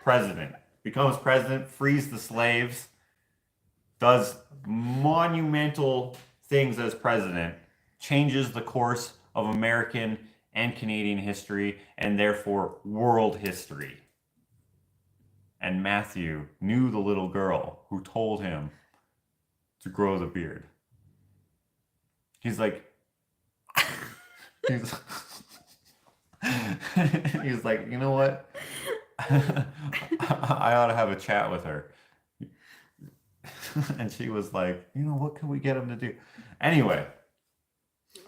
President. Becomes president. Frees the slaves. Does monumental things as president. Changes the course of American and Canadian history, and therefore world history. And Matthew knew the little girl who told him to grow the beard. He's like, he's like, you know what? I ought to have a chat with her. And she was like, you know, what can we get him to do? Anyway.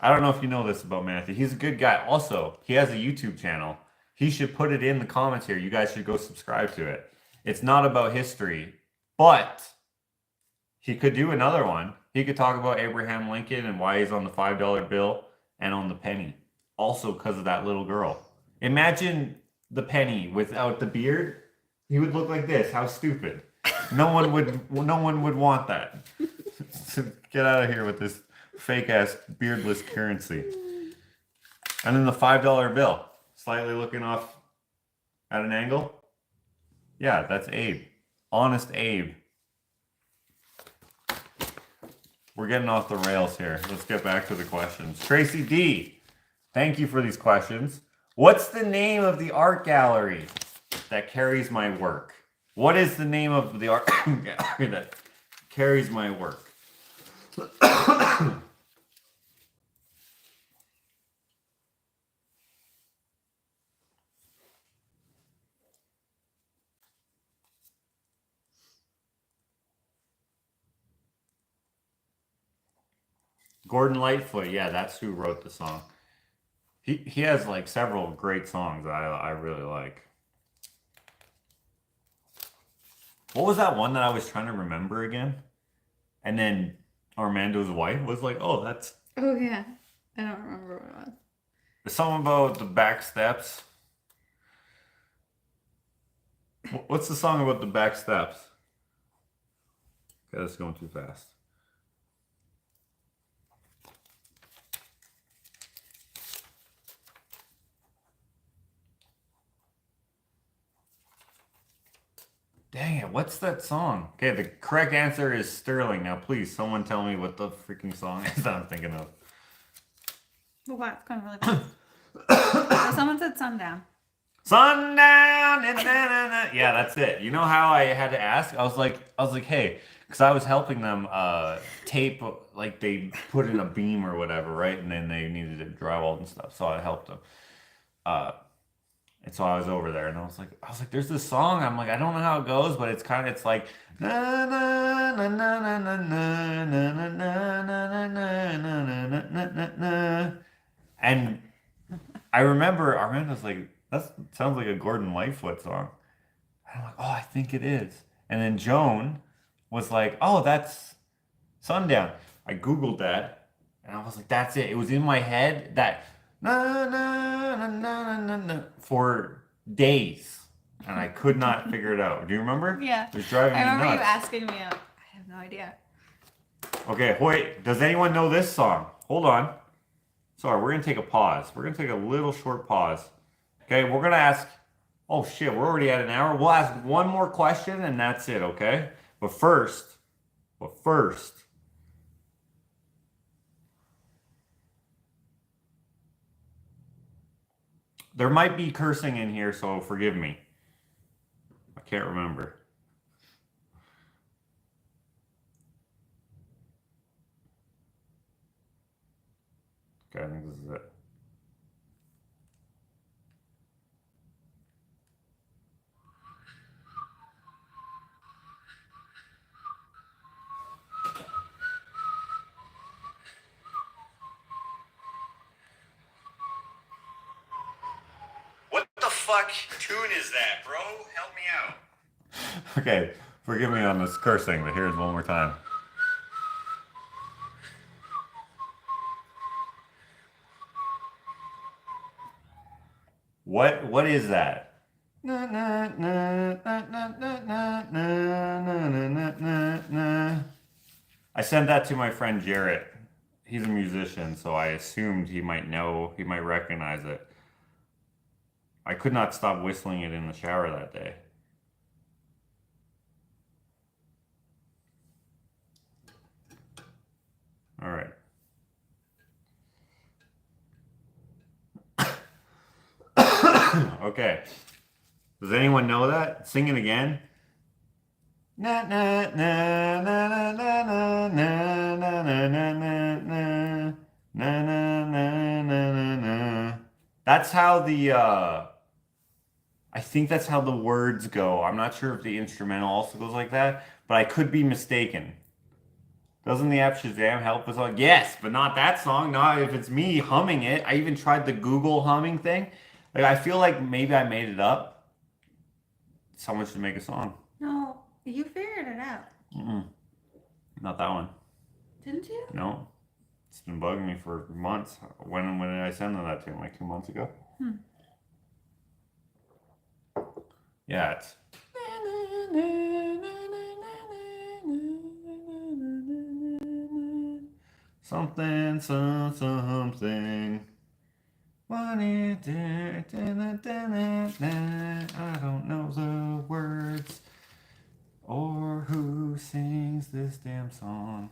I don't know if you know this about Matthew. He's a good guy. Also, he has a YouTube channel. He should put it in the comments here. You guys should go subscribe to it. It's not about history, but he could do another one. He could talk about Abraham Lincoln and why he's on the $5 bill and on the penny. Also because of that little girl. Imagine the penny without the beard. He would look like this. How stupid. No one would want that. So get out of here with this fake ass beardless currency. And then the $5 bill, slightly looking off at an angle. Yeah, that's Abe. Honest Abe. We're getting off the rails here. Let's get back to the questions. Tracy D, thank you for these questions. What's the name of the art gallery that carries my work? What is the name of the art gallery that carries my work? Gordon Lightfoot, yeah, that's who wrote the song. He has like several great songs that I really like. What was that one that I was trying to remember again? And then Armando's wife was like, oh, that's Oh yeah, I don't remember what it was. There's something about the back steps. What's the song about the back steps? Okay, that's going too fast. Dang it, what's that song? Okay, the correct answer is Sterling. Now, please, someone tell me what the freaking song is that I'm thinking of. Well, wow, it's going really fast. So someone said sundown. Sundown! Yeah, that's it. You know how I had to ask? I was like, hey, because I was helping them tape, like they put in a beam or whatever, right? And then they needed it drywalled and stuff, so I helped them. And so I was over there, and I was like, there's this song. I'm like, I don't know how it goes, but it's like. And I remember Amanda's like, that sounds like a Gordon Lightfoot song. And I'm like, oh, I think it is. And then Joan was like, oh, that's Sundown. I Googled that, and I was like, that's it. It was in my head that na na na na na na for days, and I could not figure it out. Do you remember? Yeah. It was driving I me remember nuts. you asking me. I have no idea. Okay, wait. Does anyone know this song? Hold on. Sorry, we're gonna take a pause. We're gonna take a little short pause. Okay, we're gonna ask. Oh shit, we're already at an hour. We'll ask one more question and that's it. Okay, but first. There might be cursing in here, so forgive me. I can't remember. Okay, I think this is it. What the fuck tune is that, bro? Help me out. Okay, forgive me on this cursing, but here's one more time. What is that? I sent that to my friend Jarrett. He's a musician, so I assumed he might know, he might recognize it. I could not stop whistling it in the shower that day. All right. Okay. Does anyone know that? Sing it again. Na na na na na na na na na na na na na na na na. That's how the I think that's how the words go. I'm not sure if the instrumental also goes like that, but I could be mistaken. Doesn't the app Shazam help us all? Yes, but not that song. Not if it's me humming it. I even tried the Google humming thing. Like I feel like maybe I made it up. Someone should make a song. No, you figured it out. Not that one. Didn't you? No. It's been bugging me for months. When did I send that to him? Like 2 months ago? Yeah, it's. Something, something. What is it? I don't know the words or who sings this damn song.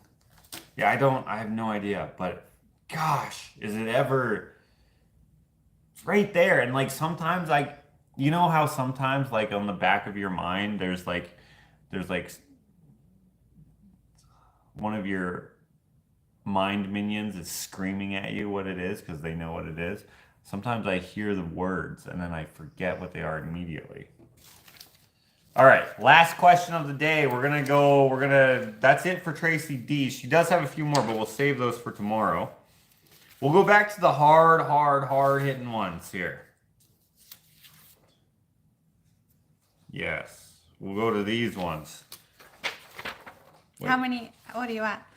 Yeah, I have no idea, but gosh, is it ever. It's right there. And like sometimes you know how sometimes like on the back of your mind there's like one of your mind minions is screaming at you what it is because they know what it is. Sometimes I hear the words and then I forget what they are immediately. All right, last question of the day. That's it for Tracy D. She does have a few more, but we'll save those for tomorrow. We'll go back to the hard hitting ones here. Yes, we'll go to these ones. Wait. How many? What are you at?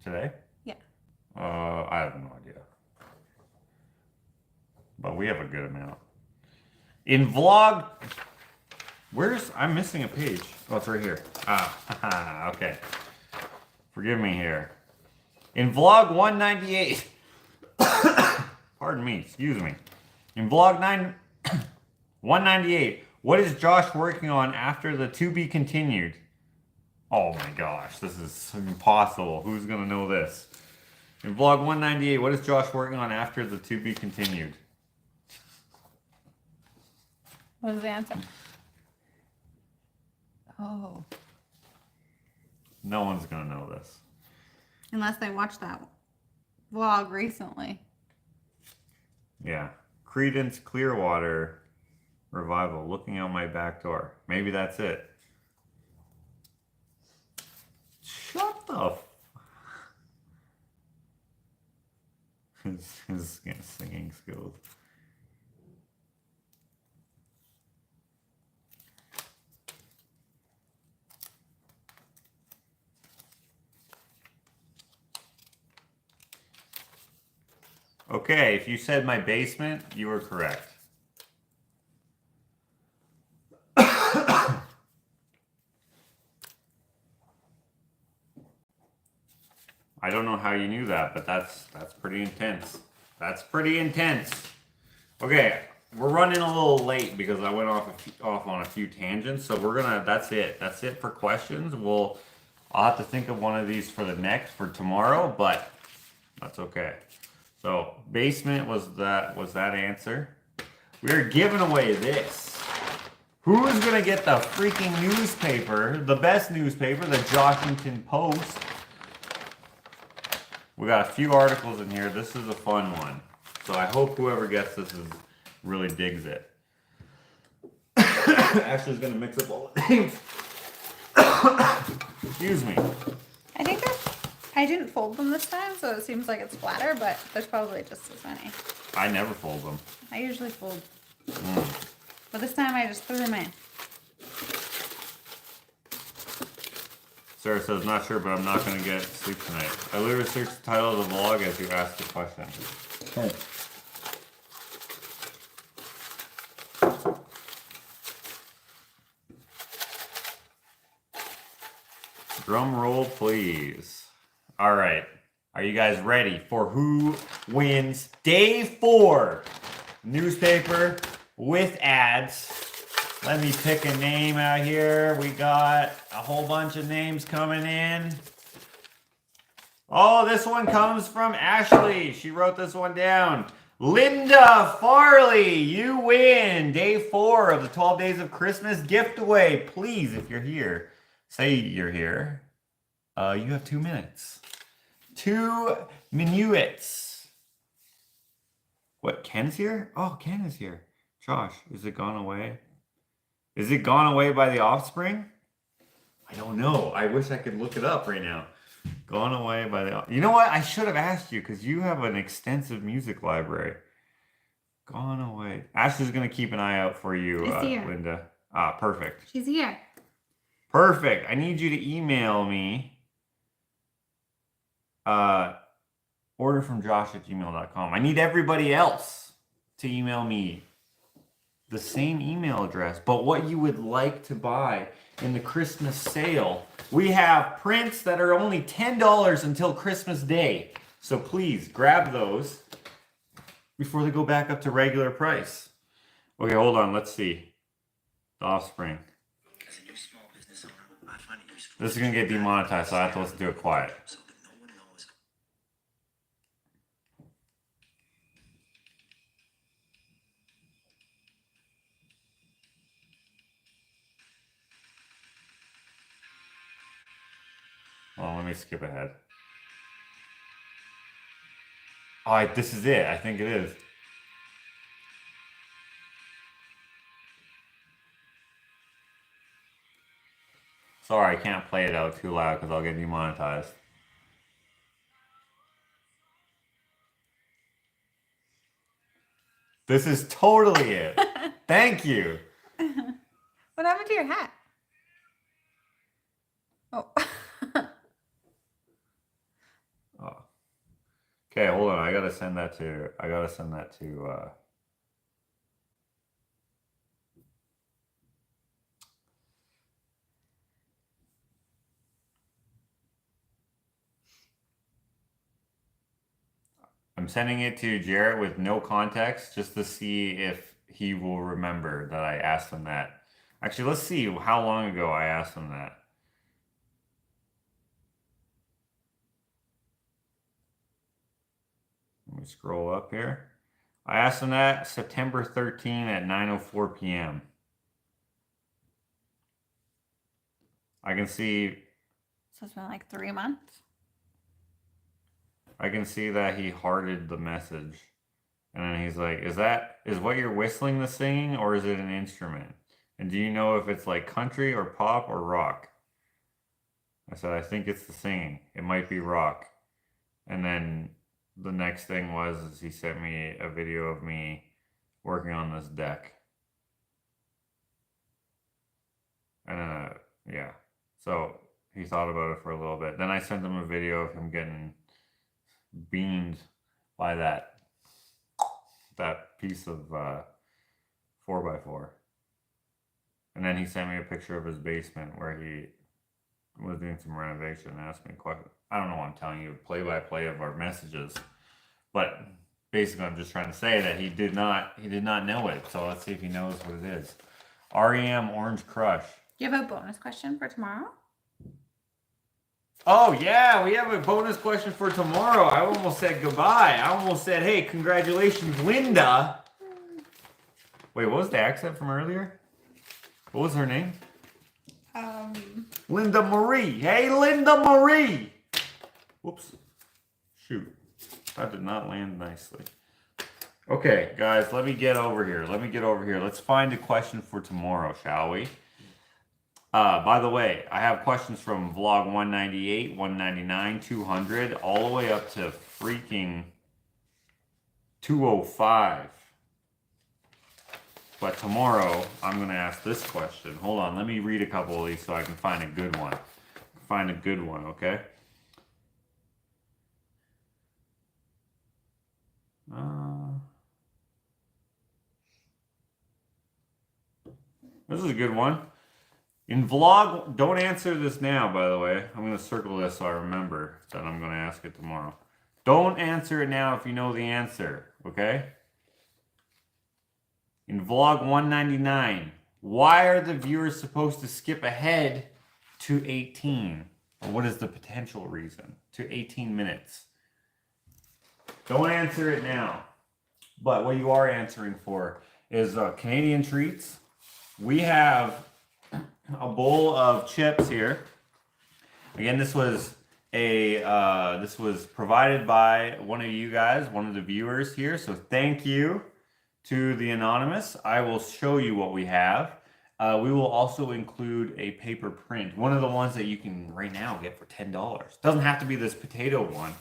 Today? Yeah. I have no idea. But we have a good amount. In vlog, I'm missing a page. Oh, it's right here. Ah, okay. Forgive me here. In vlog 198, pardon me, excuse me. In vlog 198, what is Josh working on after the to be continued? Oh my gosh, this is impossible. Who's gonna know this? In vlog 198, what is Josh working on after the to be continued? What was the answer? Oh. No one's gonna know this. Unless they watched that vlog recently. Yeah. Creedence Clearwater Revival, looking out my back door. Maybe that's it. Shut the his singing skills. Okay, if you said my basement, you were correct. I don't know how you knew that, but that's pretty intense. That's pretty intense. Okay, we're running a little late because I went off on a few tangents. So that's it. That's it for questions. I'll have to think of one of these for for tomorrow, but that's okay. So basement was that answer. We're giving away this. Who's gonna get the freaking newspaper, the best newspaper, the Joshington Post? We got a few articles in here. This is a fun one. So I hope whoever gets this really digs it. Ashley's gonna mix up all the things. Excuse me. I think I didn't fold them this time, so it seems like it's flatter, but there's probably just as many. I never fold them. I usually fold. But this time I just threw them in. Sarah says, not sure, but I'm not going to get sleep tonight. I literally searched the title of the vlog as you asked the question. Okay. Drum roll, please. All right. Are you guys ready for who wins day 4? Newspaper with ads. Let me pick a name out here. We got a whole bunch of names coming in. Oh, this one comes from Ashley. She wrote this one down. Linda Farley, you win day 4 of the 12 Days of Christmas gift away. Please, if you're here, say you're here. You have 2 minutes. 2 minutes. What, Ken's here? Oh, Ken is here. Josh, is it gone away? Is it gone away by the offspring? I don't know. I wish I could look it up right now. Gone away by the... You know what? I should have asked you because you have an extensive music library. Gone away. Ashley's going to keep an eye out for you, Linda. Ah, perfect. She's here. Perfect. I need you to email me. Orderfromjosh@gmail.com. I need everybody else to email me the same email address, but what you would like to buy in the Christmas sale. We have prints that are only $10 until Christmas Day. So please grab those before they go back up to regular price. Okay, hold on. Let's see. The offspring. This is going to get demonetized, so I have to listen to it quiet. Oh, let me skip ahead. Oh, this is it. I think it is. Sorry, I can't play it out too loud because I'll get demonetized. This is totally it. Thank you. What happened to your hat? Oh. Oh. Okay, hold on. I gotta send that to. I'm sending it to Jarrett with no context just to see if he will remember that I asked him that. Actually, let's see how long ago I asked him that. Let me scroll up here. I asked him that September 13 at 9:04 p.m. I can see. So it's been like 3 months. I can see that he hearted the message. And then he's like, is what you're whistling the singing or is it an instrument? And do you know if it's like country or pop or rock? I said, I think it's the singing. It might be rock. And then the next thing is he sent me a video of me working on this deck. And yeah. So he thought about it for a little bit. Then I sent him a video of him getting beamed by that piece of 4x4. And then he sent me a picture of his basement where he was doing some renovation and asked me a question. I don't know why I'm telling you play-by-play of our messages, but basically I'm just trying to say that he did not know it. So let's see if he knows what it is. REM Orange Crush. Do you have a bonus question for tomorrow? Oh, yeah, we have a bonus question for tomorrow. I almost said goodbye. I almost said, hey, congratulations, Linda. Wait, what was the accent from earlier? What was her name? Linda Marie. Hey, Linda Marie. Whoops. Shoot. That did not land nicely. Okay, guys, let me get over here. Let's find a question for tomorrow, shall we? By the way, I have questions from vlog 198, 199, 200, all the way up to freaking 205. But tomorrow, I'm going to ask this question. Hold on, let me read a couple of these so I can find a good one. Okay? This is a good one. In vlog, don't answer this now, by the way. I'm going to circle this so I remember that I'm going to ask it tomorrow. Don't answer it now if you know the answer, okay? In vlog 199, why are the viewers supposed to skip ahead to 18? Or what is the potential reason? To 18 minutes. Don't answer it now. But what you are answering for is Canadian treats. We have a bowl of chips here. Again, this was provided by one of you guys, one of the viewers here. So thank you to the anonymous. I will show you what we have. We will also include a paper print, one of the ones that you can right now get for $10. Doesn't have to be this potato one.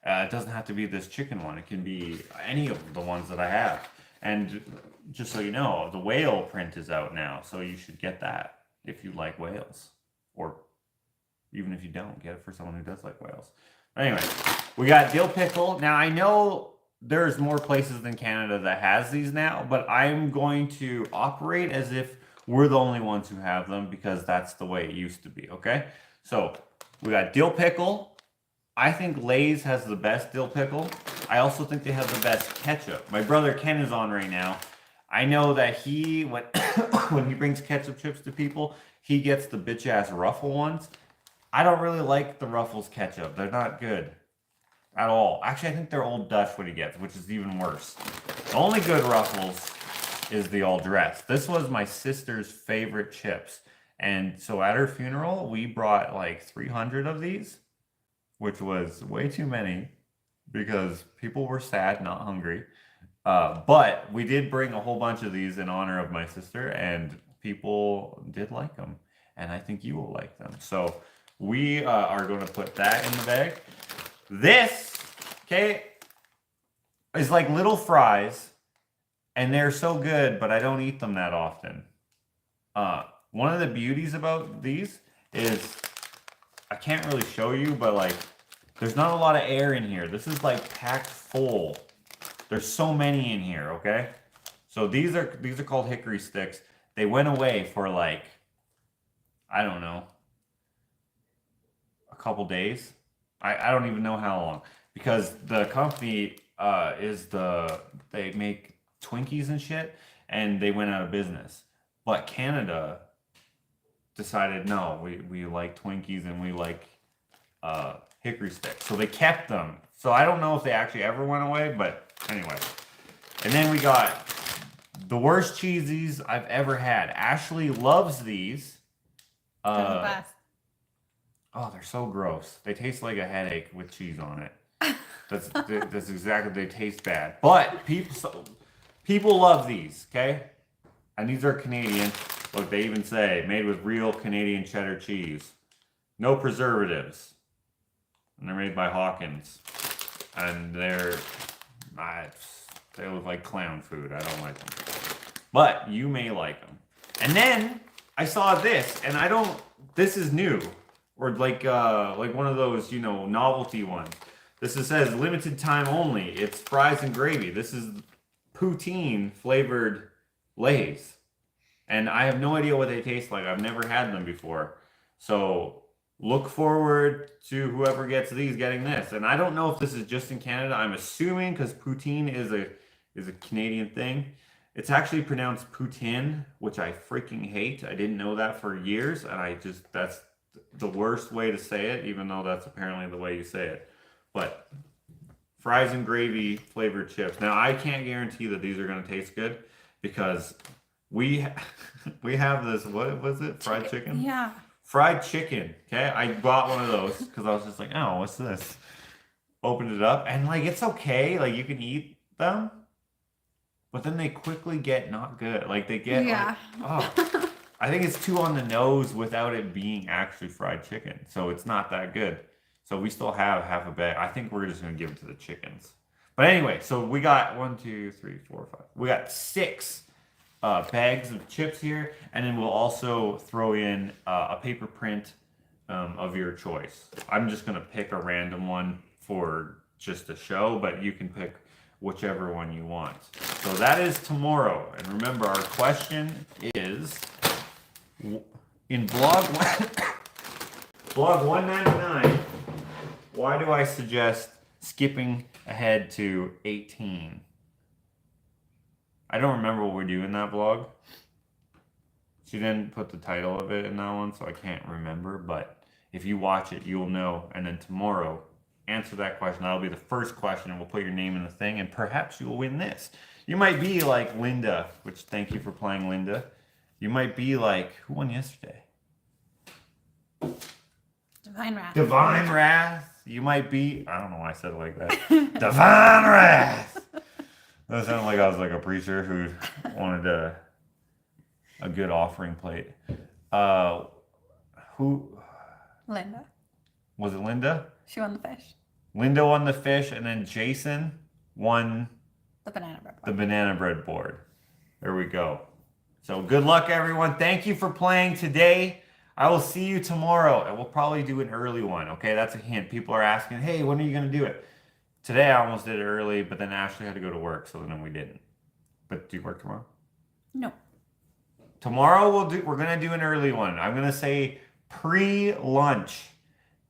It doesn't have to be this chicken one. It can be any of the ones that I have. And just so you know, the whale print is out now, so you should get that if you like whales. Or even if you don't, get it for someone who does like whales. Anyway, we got dill pickle. Now, I know there's more places than Canada that has these now, but I'm going to operate as if we're the only ones who have them because that's the way it used to be, okay? So, we got dill pickle. I think Lay's has the best dill pickle. I also think they have the best ketchup. My brother Ken is on right now. I know that when he brings ketchup chips to people, he gets the bitch-ass Ruffle ones. I don't really like the Ruffles ketchup. They're not good at all. Actually, I think they're Old Dutch what he gets, which is even worse. The only good Ruffles is the All Dressed. This was my sister's favorite chips. And so at her funeral, we brought like 300 of these, which was way too many because people were sad, not hungry. But we did bring a whole bunch of these in honor of my sister, and people did like them. And I think you will like them. So we are going to put that in the bag. This, okay, is like little fries, and they're so good, but I don't eat them that often. One of the beauties about these is, I can't really show you, but like, There's not a lot of air in here. This is like packed full. There's so many in here, okay? So these are called hickory sticks. They went away for like, I don't know, a couple days. I don't even know how long. Because the company they make Twinkies and shit, and they went out of business. But Canada decided, no, we like Twinkies and we like hickory sticks. So they kept them. So I don't know if they actually ever went away, but anyway. And then we got the worst cheesies I've ever had. Ashley loves these. They're the best. Oh, they're so gross. They taste like a headache with cheese on it. That's exactly, they taste bad. But people love these, okay? And these are Canadian. Look, they even say made with real Canadian cheddar cheese. No preservatives. And they're made by Hawkins. And they look like clown food. I don't like them. But you may like them. And then I saw this, and this is new. Or like one of those, novelty ones. Says limited time only. It's fries and gravy. This is poutine flavored Lay's. And I have no idea what they taste like. I've never had them before. So look forward to whoever gets these getting this. And I don't know if this is just in Canada. I'm assuming because poutine is a Canadian thing. It's actually pronounced poutine, which I freaking hate. I didn't know that for years. And that's the worst way to say it, even though that's apparently the way you say it. But fries and gravy flavored chips. Now, I can't guarantee that these are going to taste good because we have this, what was it? Fried chicken? Yeah. Fried chicken. Okay. I bought one of those because I was just like, oh, what's this? Opened it up and like, it's okay. Like you can eat them, but then they quickly get not good. Like they get, oh, I think it's too on the nose without it being actually fried chicken. So it's not that good. So we still have half a bag. I think we're just going to give it to the chickens. But anyway, so we got 1, 2, 3, 4, 5. We got 6 bags of chips here. And then we'll also throw in a paper print of your choice. I'm just going to pick a random one for just a show, but you can pick whichever one you want. So that is tomorrow. And remember, our question is, in blog 199, why do I suggest skipping ahead to 18? I don't remember what we do in that blog. She didn't put the title of it in that one, so I can't remember. But if you watch it, you'll know. And then tomorrow, answer that question. That'll be the first question, and we'll put your name in the thing, and perhaps you'll win this. You might be like Linda, which thank you for playing, Linda. You might be like, who won yesterday? Divine Wrath. Divine Wrath. You might be, I don't know why I said it like that. Divine Wrath. That sounded like I was like a preacher who wanted a good offering plate. Who? Linda. Was it Linda? She won the fish. Linda won the fish, and then Jason won The banana bread board. the banana bread board. There we go. So good luck, everyone. Thank you for playing today. I will see you tomorrow, and we'll probably do an early one, okay? That's a hint. People are asking, hey, when are you going to do it? Today I almost did it early, but then Ashley had to go to work, so then we didn't. But do you work tomorrow? No. Tomorrow we're going to do an early one. I'm going to say pre-lunch.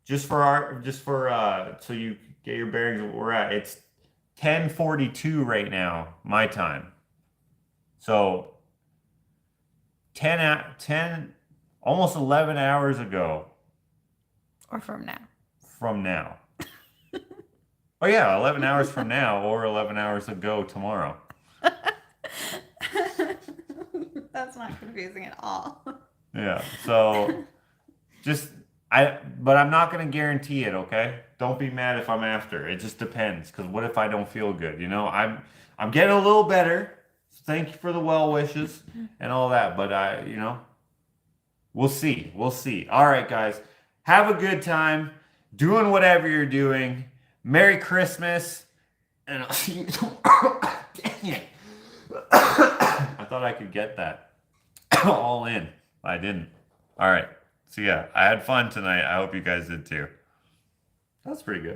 Just for so you get your bearings of where we're at. It's 10:42 right now, my time. So 10 almost 11 hours ago. Or from now. From now. Oh yeah, 11 hours from now or 11 hours ago tomorrow. That's not confusing at all. Yeah. So but I'm not going to guarantee it, okay? Don't be mad if I'm after. It just depends, because what if I don't feel good? I'm getting a little better. Thank you for the well wishes and all that, but we'll see. We'll see. All right, guys. Have a good time doing whatever you're doing. Merry Christmas. And I'll see you tomorrow. Dang it. I thought I could get that all in. I didn't. All right. So yeah, I had fun tonight. I hope you guys did too. That's pretty good.